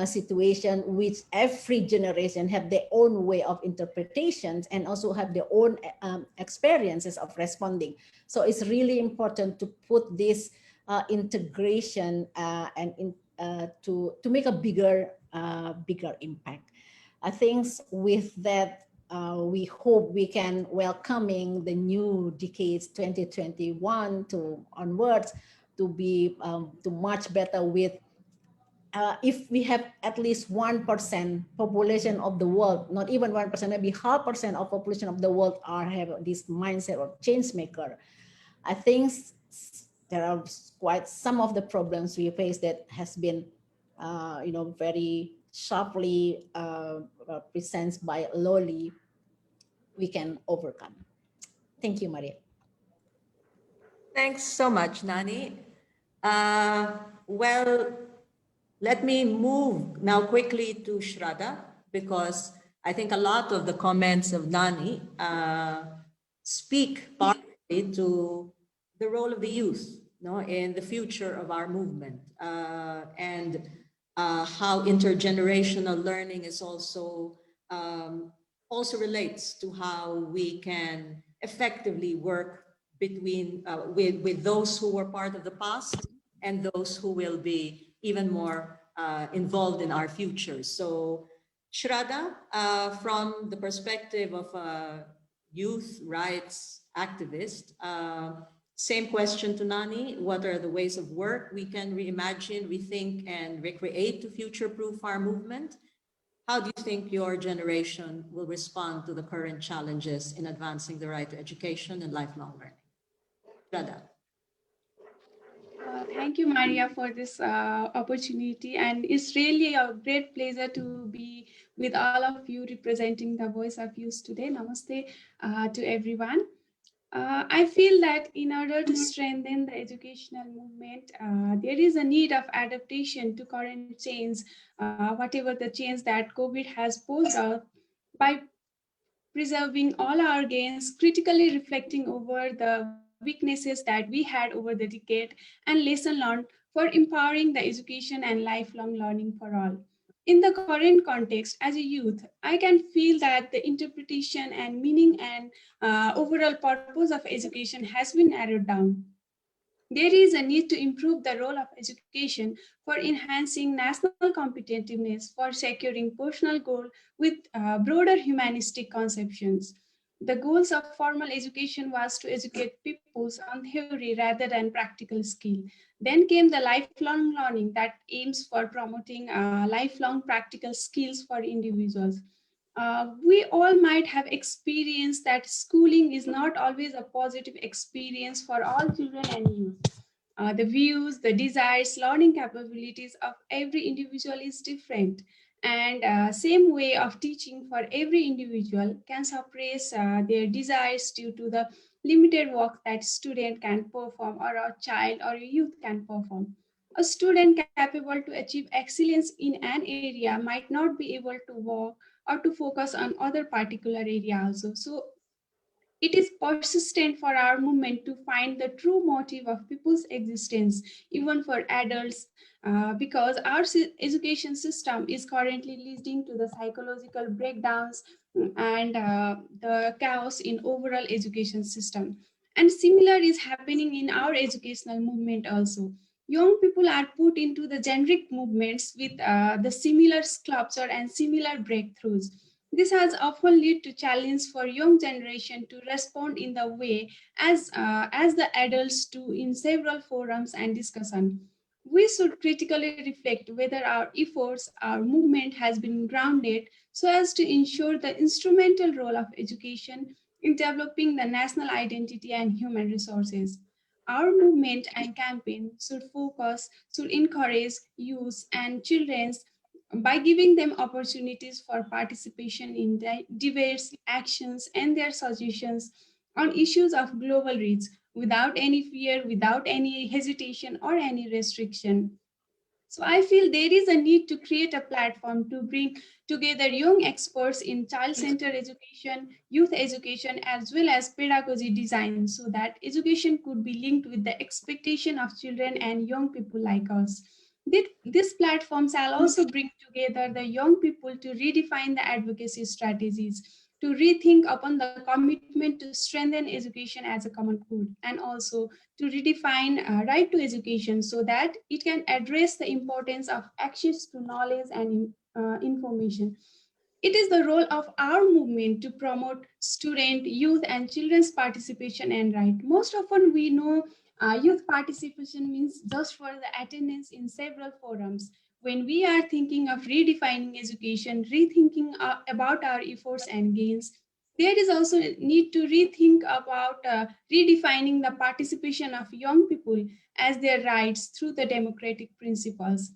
situation, which every generation have their own way of interpretations and also have their own experiences of responding. So it's really important to put this integration to make a bigger impact. I think with that, we hope we can welcoming the new decades 2021 to onwards to be to much better with if we have at least 1% population of the world, not even 1%, maybe 0.5% of population of the world have this mindset of change maker. I think there are quite some of the problems we face that has been, very sharply presented by Loli, we can overcome. Thank you, Maria. Thanks so much, Nani. Well, let me move now quickly to Shraddha, because I think a lot of the comments of Nani speak partly to the role of the youth in the future of our movement, and how intergenerational learning is also relates to how we can effectively work between with those who were part of the past and those who will be even more involved in our future. So Shraddha, from the perspective of a youth rights activist, same question to Nani. What are the ways of work we can reimagine, rethink, and recreate to future-proof our movement? How do you think your generation will respond to the current challenges in advancing the right to education and lifelong learning? Shraddha. Thank you, Maria, for this opportunity. And it's really a great pleasure to be with all of you representing the voice of youth today. Namaste to everyone. I feel that in order to strengthen the educational movement, there is a need of adaptation to current change, whatever the change that COVID has posed out, by preserving all our gains, critically reflecting over the weaknesses that we had over the decade, and lesson learned for empowering the education and lifelong learning for all. In the current context, as a youth, I can feel that the interpretation and meaning and overall purpose of education has been narrowed down. There is a need to improve the role of education for enhancing national competitiveness, for securing personal goal with broader humanistic conceptions. The goals of formal education was to educate peoples on theory rather than practical skill. Then came the lifelong learning that aims for promoting lifelong practical skills for individuals. We all might have experienced that schooling is not always a positive experience for all children and youth. The views, the desires, learning capabilities of every individual is different. And same way of teaching for every individual can suppress their desires due to the limited work that student can perform or a child or a youth can perform. A student capable to achieve excellence in an area might not be able to work or to focus on other particular area also. So it is persistent for our movement to find the true motive of people's existence, even for adults, because our education system is currently leading to the psychological breakdowns and the chaos in overall education system. And similar is happening in our educational movement also. Young people are put into the generic movements with the similar sculpture and similar breakthroughs. This has often led to challenge for young generation to respond in the way as the adults do in several forums and discussion. We should critically reflect whether our efforts, our movement has been grounded so as to ensure the instrumental role of education in developing the national identity and human resources. Our movement and campaign should encourage youth and children by giving them opportunities for participation in diverse actions and their suggestions on issues of global reach without any fear, without any hesitation or any restriction. So I feel there is a need to create a platform to bring together young experts in child-centered education, youth education, as well as pedagogy design so that education could be linked with the expectation of children and young people like us. This platform shall also bring together the young people to redefine the advocacy strategies, to rethink upon the commitment to strengthen education as a common good, and also to redefine right to education so that it can address the importance of access to knowledge and information. It is the role of our movement to promote student, youth, and children's participation and right. Most often, we know youth participation means just for the attendance in several forums. When we are thinking of redefining education, rethinking about our efforts and gains, there is also a need to rethink about redefining the participation of young people as their rights through the democratic principles.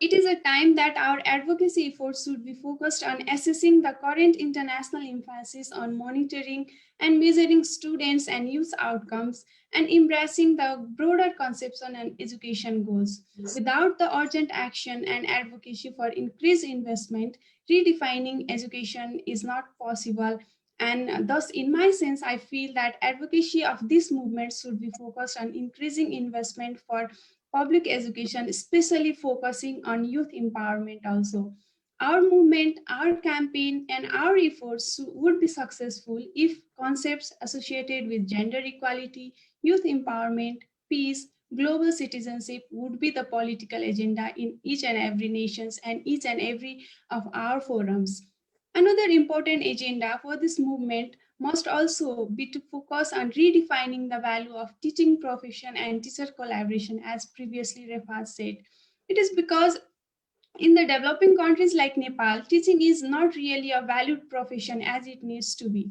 It is a time that our advocacy efforts should be focused on assessing the current international emphasis on monitoring and measuring students' and youth outcomes and embracing the broader conception and education goals. Without the urgent action and advocacy for increased investment, redefining education is not possible. And thus, in my sense, I feel that advocacy of this movement should be focused on increasing investment for public education, especially focusing on youth empowerment also. Our movement, our campaign, and our efforts would be successful if concepts associated with gender equality, youth empowerment, peace, global citizenship would be the political agenda in each and every nations and each and every of our forums. Another important agenda for this movement must also be to focus on redefining the value of teaching profession and teacher collaboration, as previously Refa said. It is because in the developing countries like Nepal, teaching is not really a valued profession as it needs to be.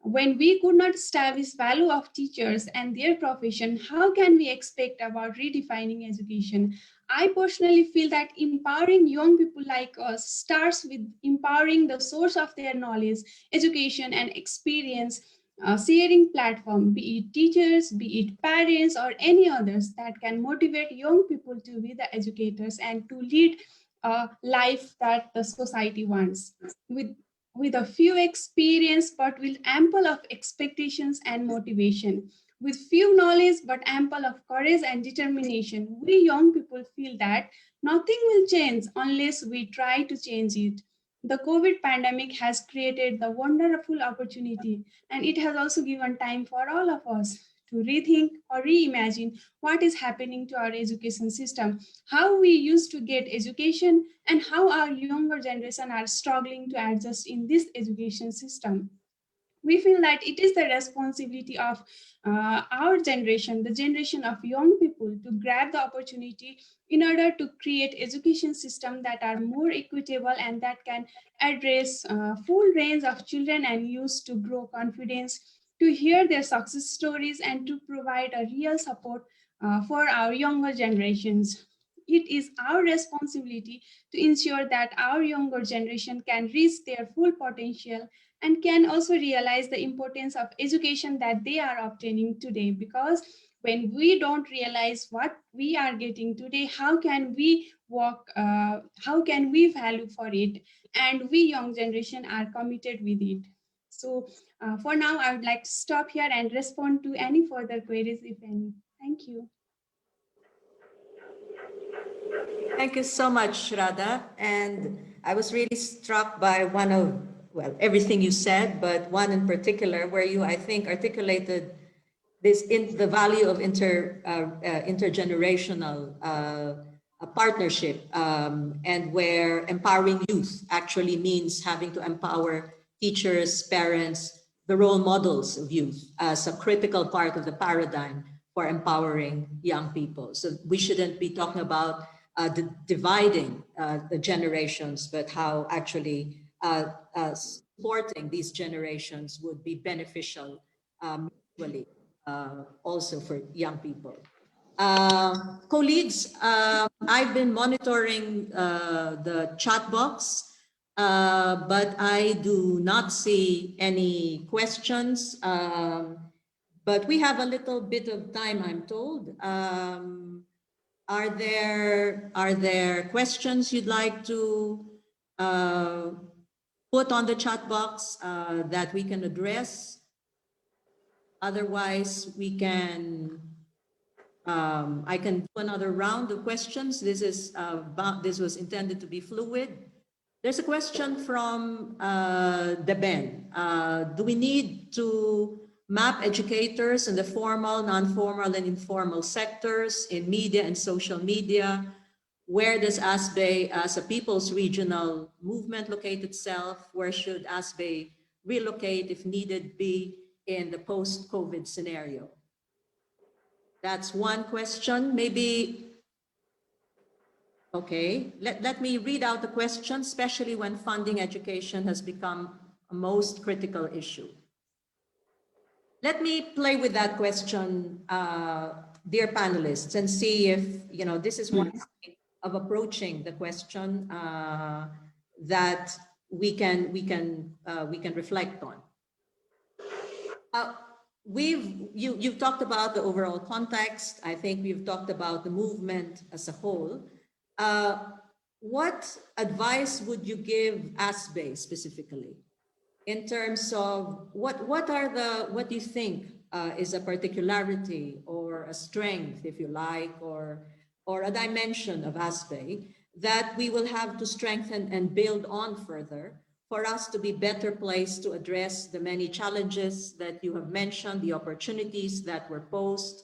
When we could not establish value of teachers and their profession, how can we expect about redefining education? I personally feel that empowering young people like us starts with empowering the source of their knowledge, education, and experience, sharing platform, be it teachers, be it parents, or any others that can motivate young people to be the educators and to lead a life that the society wants. With a few experience but with ample of expectations and motivation, with few knowledge but ample of courage and determination, we young people feel that nothing will change unless we try to change it. The COVID pandemic has created the wonderful opportunity, and it has also given time for all of us to rethink or reimagine what is happening to our education system, how we used to get education, and how our younger generation are struggling to adjust in this education system. We feel that it is the responsibility of our generation, the generation of young people, to grab the opportunity in order to create education systems that are more equitable and that can address full range of children and youth to grow confidence, to hear their success stories, and to provide a real support for our younger generations. It is our responsibility to ensure that our younger generation can reach their full potential and can also realize the importance of education that they are obtaining today. Because when we don't realize what we are getting today, how can we walk, how can we value for it? And we young generation are committed with it. So for now, I would like to stop here and respond to any further queries, if any. Thank you. Thank you so much, Radha. And I was really struck by one of, well, everything you said, but one in particular where you, I think, articulated this the value of intergenerational partnership, and where empowering youth actually means having to empower teachers, parents, the role models of youth as a critical part of the paradigm for empowering young people. So we shouldn't be talking about dividing the generations, but how actually supporting these generations would be beneficial mutually, also for young people. Colleagues, I've been monitoring the chat box, but I do not see any questions. But we have a little bit of time, I'm told. Are there questions you'd like to put on the chat box that we can address? Otherwise, we can. I can do another round of questions. This was intended to be fluid. There's a question from Deben. Do we need to map educators in the formal, non-formal, and informal sectors in media and social media? Where does ASPBAE as a people's regional movement locate itself? Where should ASPBAE relocate if needed be in the post-COVID scenario? That's one question. Maybe, okay, let me read out the question, especially when funding education has become a most critical issue. Let me play with that question, dear panelists, and see if, this is one way of approaching the question that we can reflect on. You've talked about the overall context. I think we've talked about the movement as a whole. What advice would you give ASPBAE specifically in terms of what do you think is a particularity or a strength, if you like, or a dimension of ASPBAE that we will have to strengthen and build on further for us to be better placed to address the many challenges that you have mentioned, the opportunities that were posed,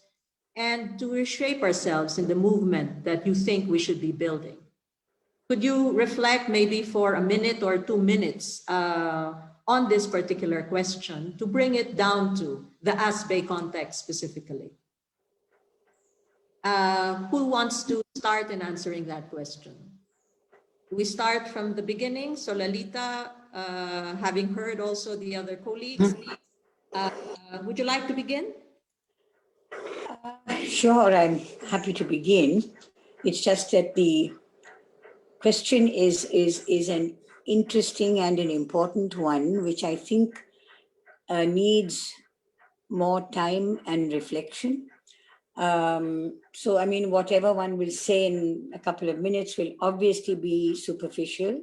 and to reshape ourselves in the movement that you think we should be building? Could you reflect maybe for a minute or 2 minutes on this particular question to bring it down to the ASPBAE context specifically? Who wants to start in answering that question? We start from the beginning. So Lalita, having heard also the other colleagues, would you like to begin? Sure, I'm happy to begin. It's just that the question is an interesting and an important one, which I think needs more time and reflection. So, I mean, whatever one will say in a couple of minutes will obviously be superficial.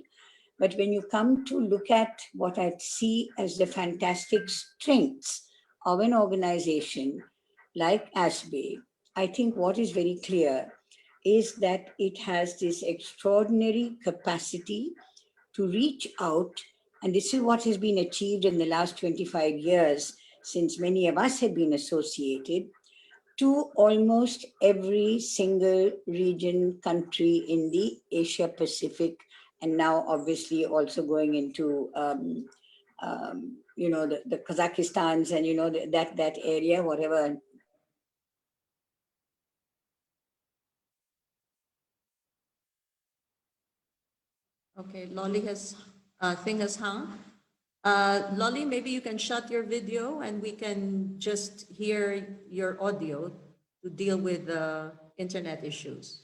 But when you come to look at what I see as the fantastic strengths of an organization like ASPBAE, I think what is very clear is that it has this extraordinary capacity to reach out. And this is what has been achieved in the last 25 years since many of us have been associated, to almost every single region, country in the Asia Pacific, and now obviously also going into the Kazakhstans and that area, whatever. Okay, Lolly has thing has hung. Lolly, maybe you can shut your video and we can just hear your audio to deal with the internet issues.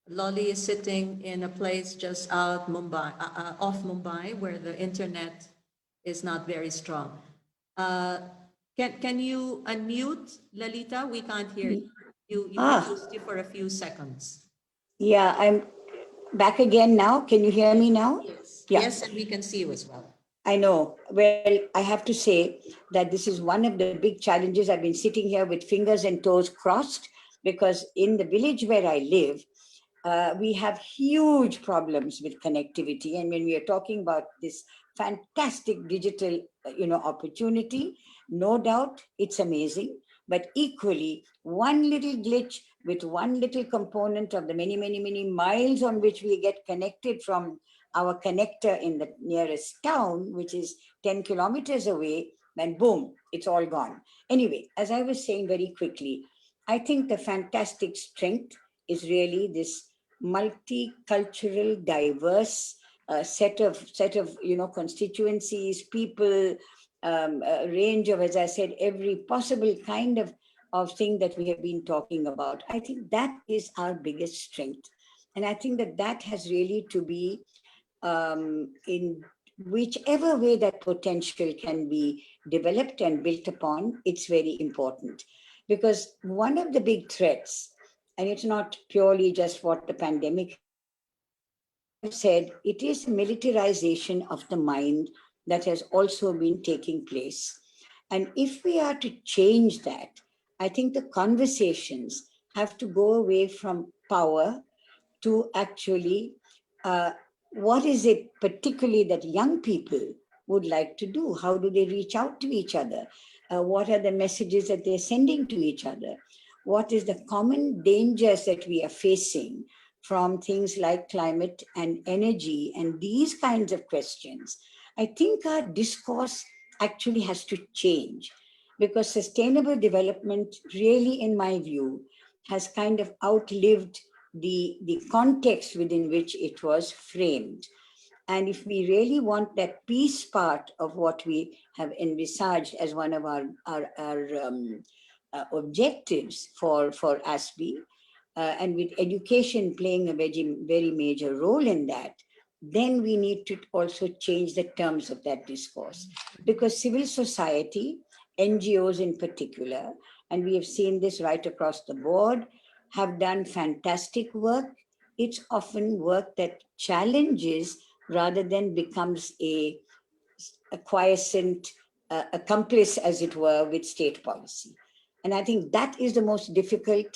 Lolly is sitting in a place just out Mumbai, off Mumbai, where the internet is not very strong. Can you unmute, Lalita? We can't hear you. We lost you for a few seconds. Yeah, I'm back again now. Can you hear me now? Yes. Yeah. Yes, and we can see you as well. I know. Well, I have to say that this is one of the big challenges. I've been sitting here with fingers and toes crossed because in the village where I live, we have huge problems with connectivity. And when we are talking about this fantastic digital, opportunity, no doubt it's amazing. But equally, one little glitch with one little component of the many, many, many miles on which we get connected from our connector in the nearest town, which is 10 kilometers away, then boom, it's all gone. Anyway, as I was saying very quickly, I think the fantastic strength is really this multicultural, diverse set of constituencies, people, a range of, as I said, every possible kind of thing that we have been talking about. I think that is our biggest strength, and I think that has really to be in whichever way that potential can be developed and built upon. It's very important because one of the big threats, and it's not purely just what the pandemic has done, as I have said, it is a militarization of the mind that has also been taking place. And if we are to change that, I think the conversations have to go away from power to actually uh, what is it particularly that young people would like to do? How do they reach out to each other? What are the messages that they're sending to each other? What is the common dangers that we are facing from things like climate and energy and these kinds of questions? I think our discourse actually has to change because sustainable development really, in my view, has kind of outlived the context within which it was framed. And if we really want that peace part of what we have envisaged as one of our objectives for ASPBAE, and with education playing a very, very major role in that, then we need to also change the terms of that discourse. Because civil society, NGOs in particular, and we have seen this right across the board, have done fantastic work. It's often work that challenges rather than becomes a quiescent accomplice, as it were, with state policy. And I think that is the most difficult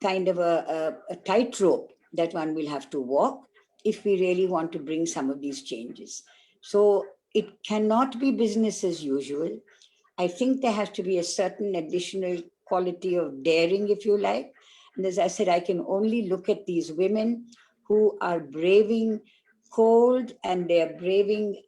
kind of a tightrope that one will have to walk if we really want to bring some of these changes. So it cannot be business as usual. I think there has to be a certain additional quality of daring, if you like. And as I said, I can only look at these women who are braving cold and they're braving,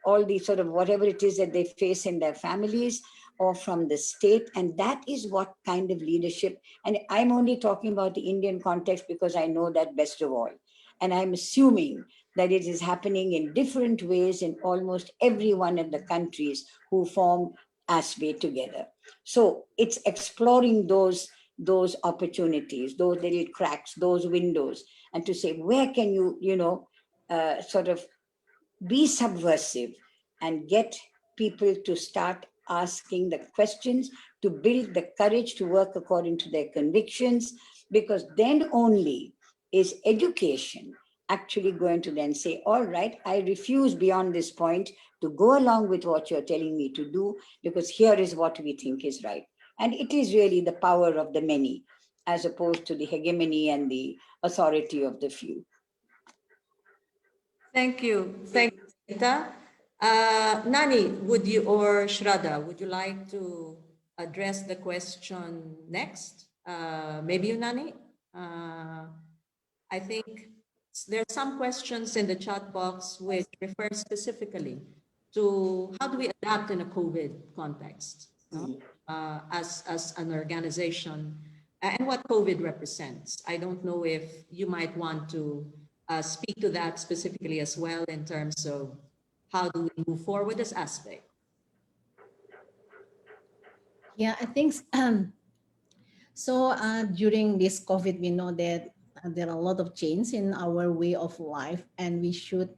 all the sort of whatever it is that they face in their families or from the state. And that is what kind of leadership, and I'm only talking about the Indian context because I know that best of all. And I'm assuming that it is happening in different ways in almost every one of the countries who form ASPBAE together. So it's exploring those opportunities, those little cracks, those windows, and to say, where can you, sort of be subversive and get people to start asking the questions, to build the courage to work according to their convictions, because then only is education actually going to then say, all right, I refuse beyond this point to go along with what you're telling me to do, because here is what we think is right. And it is really the power of the many. as opposed to the hegemony and the authority of the few. Thank you. Thank you, Rita. Nani, would you, or Shraddha, would you like to address the question next? Maybe you, Nani? I think there are some questions in the chat box which refer specifically to how do we adapt in a COVID context, no? As an organization, and what COVID represents. I don't know if you might want to speak to that specifically as well in terms of how do we move forward as ASPBAE. Yeah, I think so. During this COVID, we know that there are a lot of change in our way of life, and we should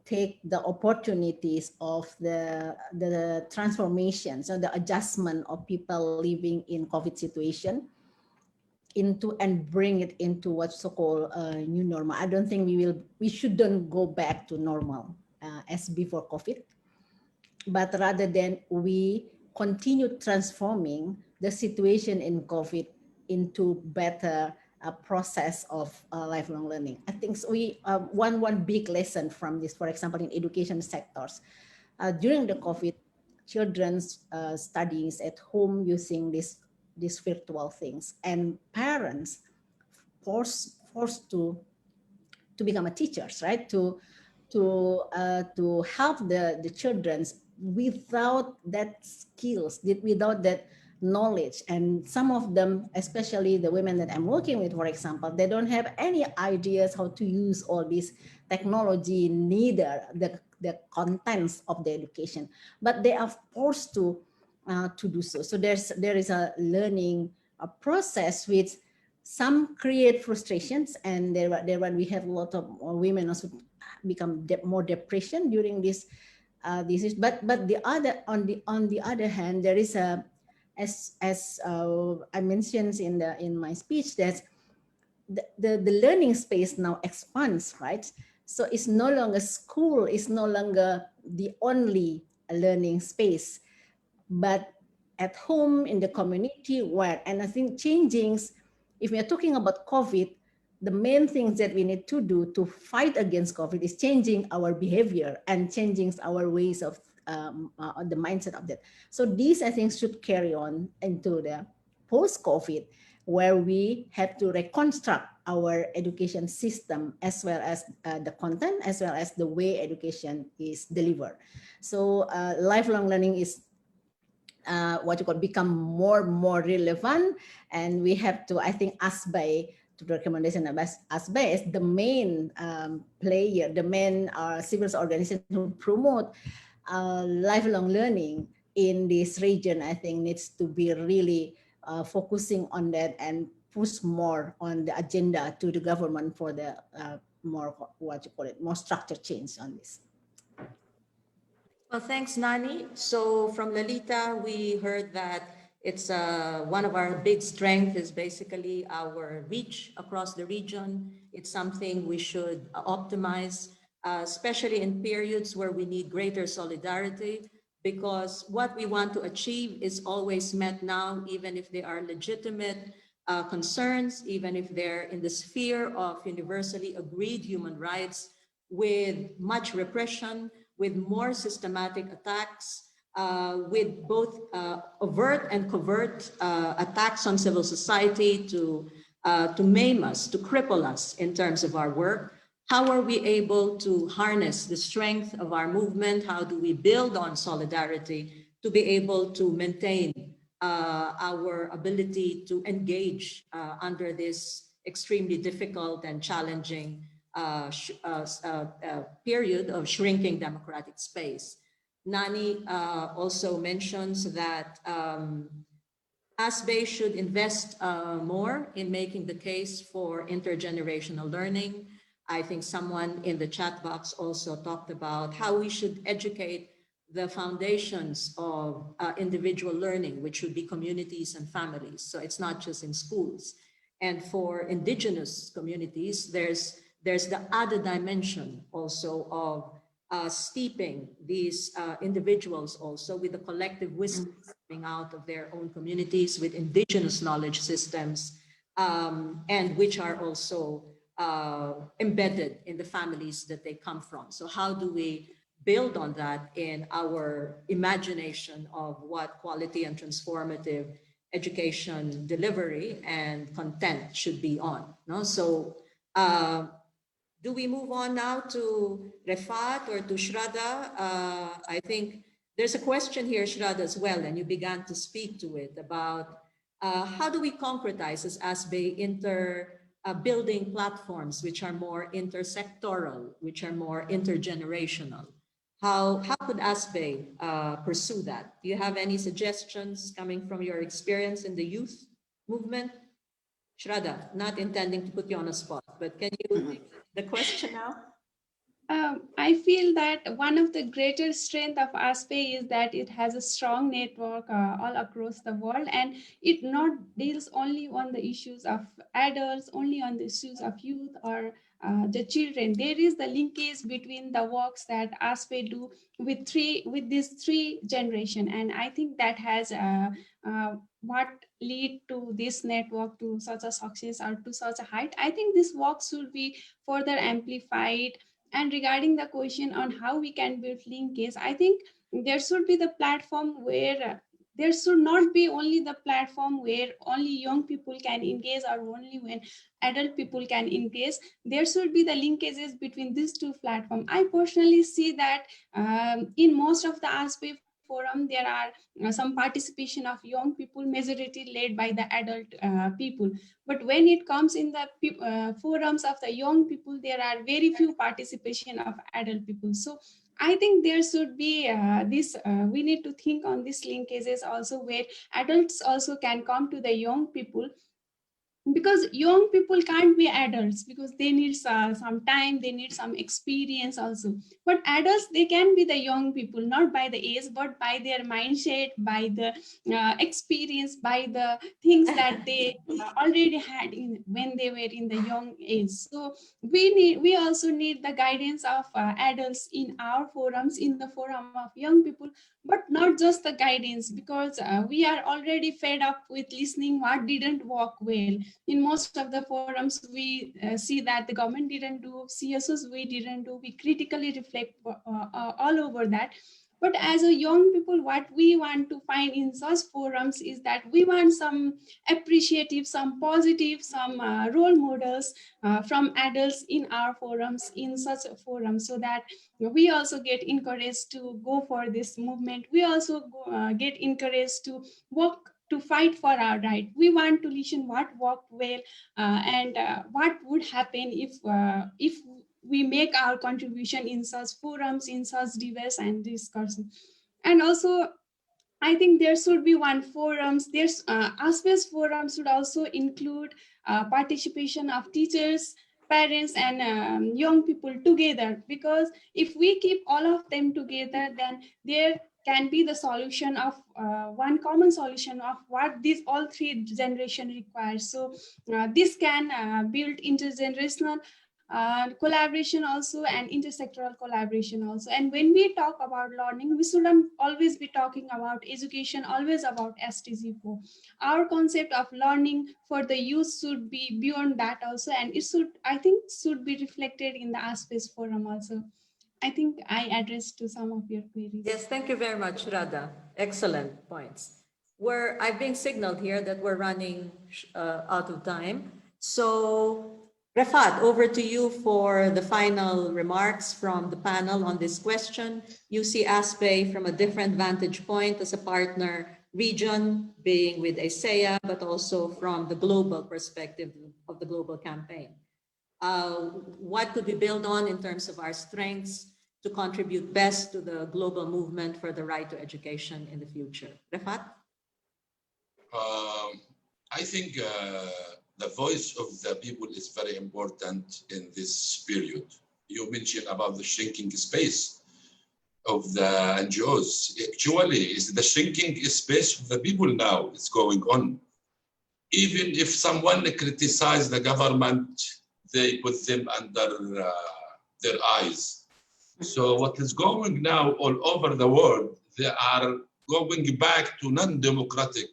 take the opportunities of the transformations or the adjustment of people living in COVID situation into and bring it into what's so-called new normal. I don't think we shouldn't go back to normal as before COVID, but rather than we continue transforming the situation in COVID into better process of lifelong learning. I think we one big lesson from this, for example, in education sectors, during the COVID, children's studies at home using these virtual things, and parents forced to become a teachers, right? To help the children without that skills, without that knowledge. And some of them, especially the women that I'm working with, for example, they don't have any ideas how to use all this technology, neither the contents of the education, but they are forced to do so. So there is a learning process which some create frustrations, and there we have a lot of women also become more depression during this is. But the other on the other hand, there is a as I mentioned in my speech, that the learning space now expands, right? So it's no longer school, it's no longer the only learning space, but at home, in the community, where, and I think changings, if we are talking about COVID, the main things that we need to do to fight against COVID is changing our behavior and changing our ways of the mindset of that. So these, I think, should carry on into the post-COVID, where we have to reconstruct our education system, as well as the content, as well as the way education is delivered. So lifelong learning is what you call become more relevant, and we have to, I think, ASPBAE, to the recommendation of ASPBAE is the main player, the main civil organization who promote lifelong learning in this region. I think needs to be really focusing on that and push more on the agenda to the government for the more, what you call it, more structure change on this. Well, thanks, Nani. So from Lalita, we heard that it's one of our big strengths is basically our reach across the region. It's something we should optimize, especially in periods where we need greater solidarity, because what we want to achieve is always met now, even if they are legitimate concerns, even if they're in the sphere of universally agreed human rights, with much repression, with more systematic attacks, with both overt and covert attacks on civil society to maim us, to cripple us in terms of our work. How are we able to harness the strength of our movement? How do we build on solidarity to be able to maintain our ability to engage under this extremely difficult and challenging period of shrinking democratic space? Nani also mentions that ASPBAE should invest more in making the case for intergenerational learning. I think someone in the chat box also talked about how we should educate the foundations of individual learning, which should be communities and families. So it's not just in schools. And for indigenous communities, there's the other dimension also of steeping these individuals also with the collective wisdom coming out of their own communities, with indigenous knowledge systems, and which are also embedded in the families that they come from. So how do we build on that in our imagination of what quality and transformative education delivery and content should be on? No? So do we move on now to Refat or to Shraddha? I think there's a question here, Shraddha, as well, and you began to speak to it about how do we concretize as ASPBAE building platforms which are more intersectoral, which are more intergenerational? How could ASPBAE pursue that? Do you have any suggestions coming from your experience in the youth movement? Shraddha, not intending to put you on a spot, but can you take the question now? I feel that one of the greater strength of ASPBAE is that it has a strong network all across the world, and it not deals only on the issues of adults, only on the issues of youth or the children. There is the linkage between the works that ASPBAE do with these three generation, and I think that has what lead to this network to such a success or to such a height. I think this work should be further amplified. And regarding the question on how we can build linkage, I think there should be the platform where there should not be only the platform where only young people can engage or only when adult people can engage. There should be the linkages between these two platforms. I personally see that in most of the ASPBAE forum, there are some participation of young people, majority led by the adult people. But when it comes in the forums of the young people, there are very few participation of adult people. So I think there should be we need to think on these linkages also, where adults also can come to the young people, because young people can't be adults because they need some time, they need some experience also. But adults, they can be the young people, not by the age but by their mindset, by the experience, by the things that they already had when they were in the young age. So we also need the guidance of adults in our forums, in the forum of young people, but not just the guidance, because we are already fed up with listening what didn't work well. In most of the forums, we see that the government didn't do, CSOs we didn't do, we critically reflect all over that. But as a young people, what we want to find in such forums is that we want some appreciative, some positive, some role models from adults in our forums, in such a forum, so that we also get encouraged to go for this movement. We also get encouraged to work to fight for our right. We want to listen what worked well and what would happen if we make our contribution in such forums, in such debates and discussion. And also, I think there should be one forums. There's ASPBAE's forum should also include participation of teachers, parents, and young people together. Because if we keep all of them together, then there can be the solution of one common solution of what these all three generation requires. So this can build intergenerational collaboration also, and intersectoral collaboration also. And when we talk about learning, we shouldn't always be talking about education, always about STG4. Our concept of learning for the youth should be beyond that also, and it should, I think, should be reflected in the ASPBAE forum also. I think I addressed to some of your queries. Yes, thank you very much, Radha. Excellent points. I've been signaled here that we're running out of time. So Refat, over to you for the final remarks from the panel on this question. You see ASPBAE from a different vantage point as a partner region, being with ASEA, but also from the global perspective of the global campaign. What could we build on in terms of our strengths to contribute best to the global movement for the right to education in the future? Refat? I think the voice of the people is very important in this period. You mentioned about the shrinking space of the NGOs. Actually, it's the shrinking space of the people now is going on. Even if someone criticizes the government, they put them under their eyes. So what is going now all over the world, they are going back to non-democratic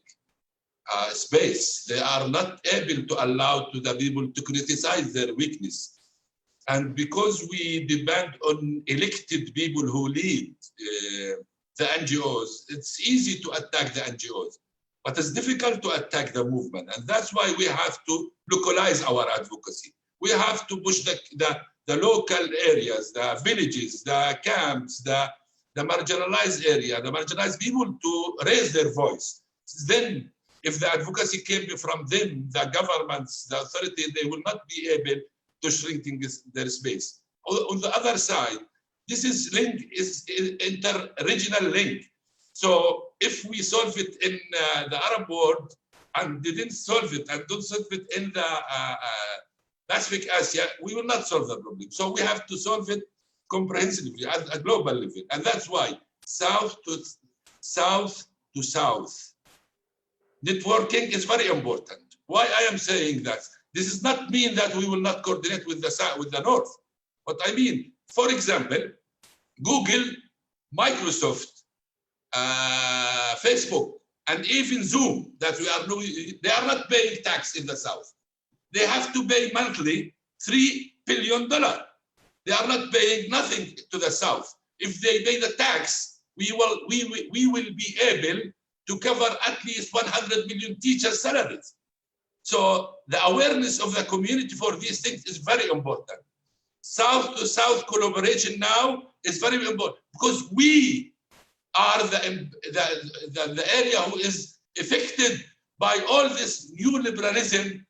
space. They are not able to allow to the people to criticize their weakness. And because we depend on elected people who lead the NGOs, it's easy to attack the NGOs, but it's difficult to attack the movement. And that's why we have to localize our advocacy. We have to push the local areas, the villages, the camps, the marginalized area, the marginalized people to raise their voice. Then if the advocacy came from them, the governments, the authority, they will not be able to shrinking their space. On the other side, this is inter-regional link. So if we solve it in the Arab world and didn't solve it and don't solve it in the Pacific Asia, we will not solve the problem. So we have to solve it comprehensively at a global level. And that's why south to south networking is very important. Why I am saying that? This does not mean that we will not coordinate with the south, with the north. What I mean, for example, Google, Microsoft, Facebook, and even Zoom, that we are doing, they are not paying tax in the south. They have to pay monthly $3 billion. They are not paying nothing to the south. If they pay the tax, we will be able to cover at least 100 million teachers' salaries. So the awareness of the community for these things is very important. South to south collaboration now is very important because we are the area who is affected by all this new liberalism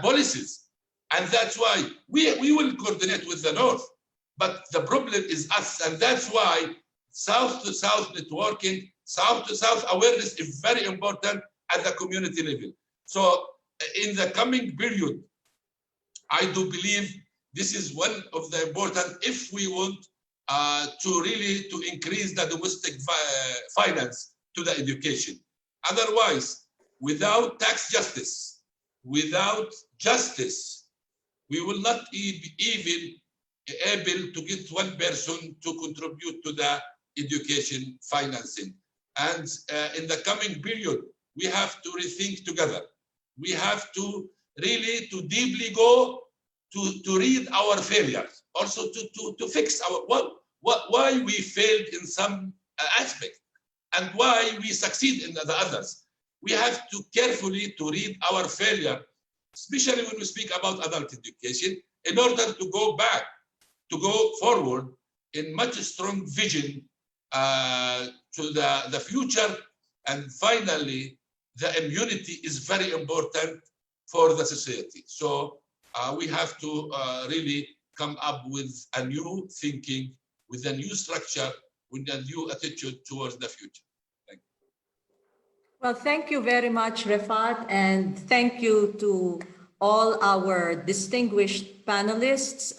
policies. And that's why we will coordinate with the north. But the problem is us. And that's why south to south networking, south to south awareness is very important at the community level. So in the coming period, I do believe this is one of the important, if we want to really to increase the domestic finance to the education. Otherwise, without tax justice, without justice, we will not even able to get one person to contribute to the education financing. And in the coming period, we have to rethink together. We have to really to deeply go to read our failures, also to fix our why we failed in some aspect and why we succeed in the others. We have to carefully to read our failure, especially when we speak about adult education, in order to go back, to go forward in much strong vision to the future. And finally, the immunity is very important for the society. So we have to really come up with a new thinking, with a new structure, with a new attitude towards the future. Thank you. Well, thank you very much, Refat, and thank you to all our distinguished panelists.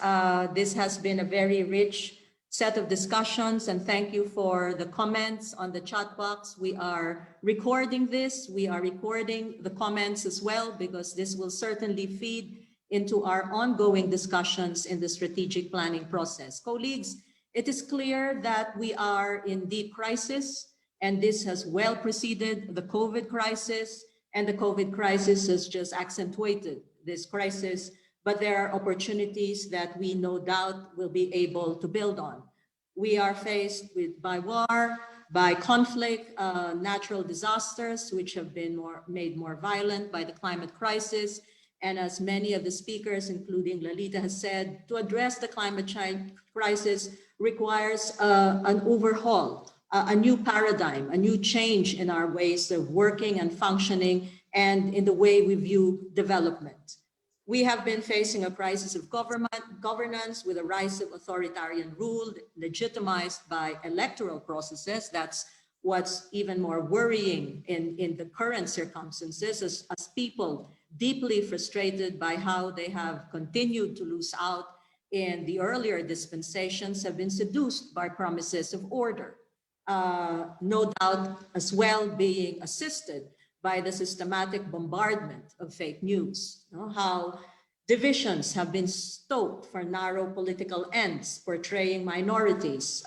This has been a very rich set of discussions, and thank you for the comments on the chat box. We are recording this. We are recording the comments as well, because this will certainly feed into our ongoing discussions in the strategic planning process. Colleagues, it is clear that we are in deep crisis, and this has well preceded the COVID crisis, and the COVID crisis has just accentuated this crisis, but there are opportunities that we no doubt will be able to build on. We are faced by war, by conflict, natural disasters, which have been made more violent by the climate crisis. And as many of the speakers, including Lalita, has said, to address the climate change crisis requires an overhaul, a new paradigm, a new change in our ways of working and functioning and in the way we view development. We have been facing a crisis of governance with a rise of authoritarian rule legitimized by electoral processes. That's what's even more worrying in the current circumstances, as people deeply frustrated by how they have continued to lose out in the earlier dispensations have been seduced by promises of order. No doubt as well being assisted by the systematic bombardment of fake news. How Divisions have been stoked for narrow political ends, portraying minorities,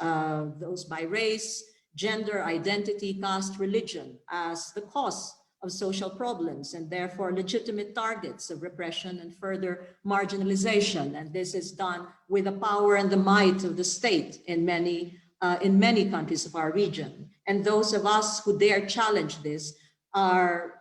those by race, gender, identity, caste, religion, as the cause of social problems and therefore legitimate targets of repression and further marginalization. And this is done with the power and the might of the state in many countries of our region. And those of us who dare challenge this are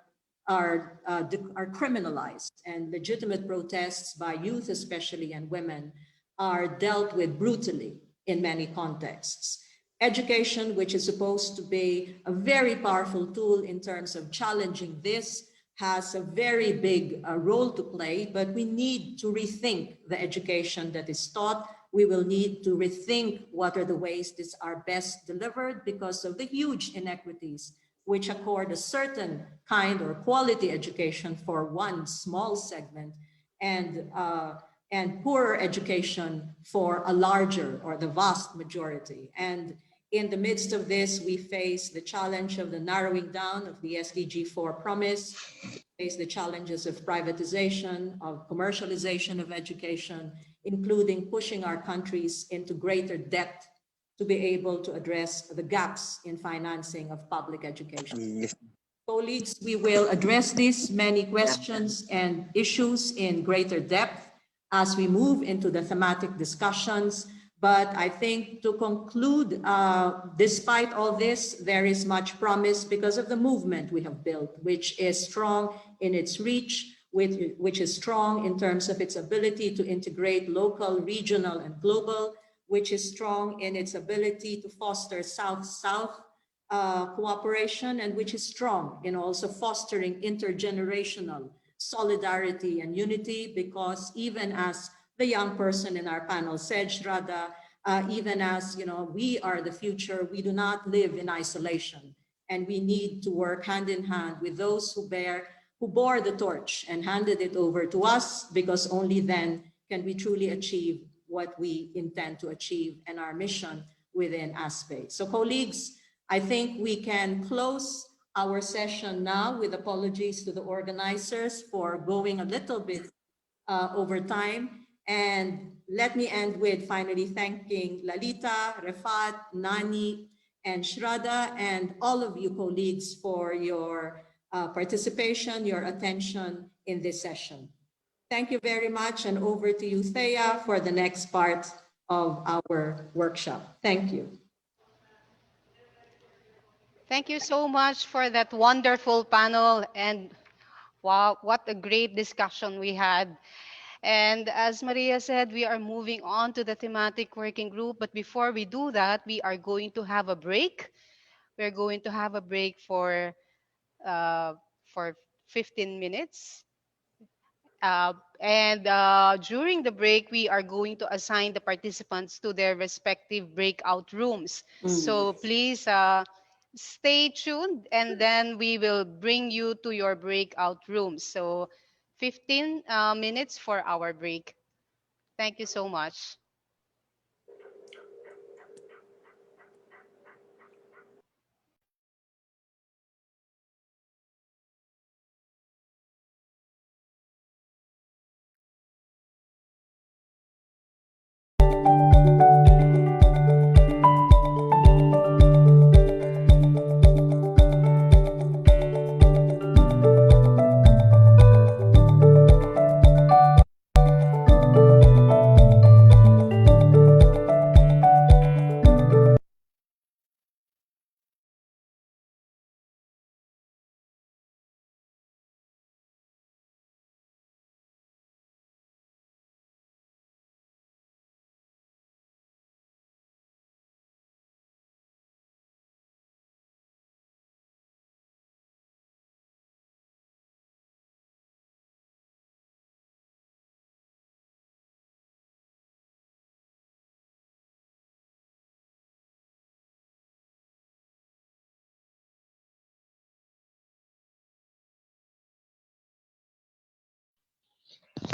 criminalized, and legitimate protests by youth especially and women are dealt with brutally in many contexts. Education, which is supposed to be a very powerful tool in terms of challenging this, has a very big role to play, but we need to rethink the education that is taught. We will need to rethink what are the ways these are best delivered because of the huge inequities which accord a certain kind or quality education for one small segment and poorer education for a larger or the vast majority. And in the midst of this, we face the challenge of the narrowing down of the SDG 4 promise, face the challenges of privatization, of commercialization of education, including pushing our countries into greater debt to be able to address the gaps in financing of public education. Yes. Colleagues, we will address these many questions and issues in greater depth as we move into the thematic discussions. But I think to conclude, despite all this, there is much promise because of the movement we have built, which is strong in its reach, which is strong in terms of its ability to integrate local, regional, and global, which is strong in its ability to foster South-South cooperation, and which is strong in also fostering intergenerational solidarity and unity, because even as the young person in our panel said, Shraddha, even as we are the future, we do not live in isolation, and we need to work hand in hand with those who bore the torch and handed it over to us, because only then can we truly achieve what we intend to achieve and our mission within ASPBAE. So colleagues, I think we can close our session now with apologies to the organizers for going a little bit over time. And let me end with finally thanking Lalita, Refat, Nani, and Shraddha, and all of you colleagues for your participation, your attention in this session. Thank you very much, and over to you, Thea, for the next part of our workshop. Thank you. Thank you so much for that wonderful panel, and wow, what a great discussion we had. And as Maria said, we are moving on to the thematic working group. But before we do that, we are going to have a break. We're going to have a break for 15 minutes. And during the break, we are going to assign the participants to their respective breakout rooms. So please stay tuned, and then we will bring you to your breakout rooms. So 15 minutes for our break. Thank you so much.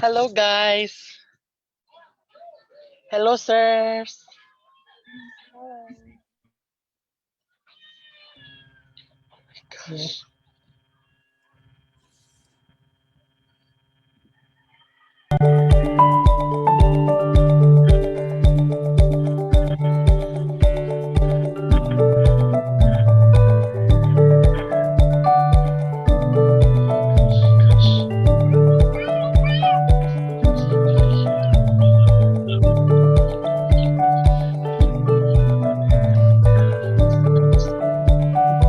Hello, guys. Hello, sirs. Gosh.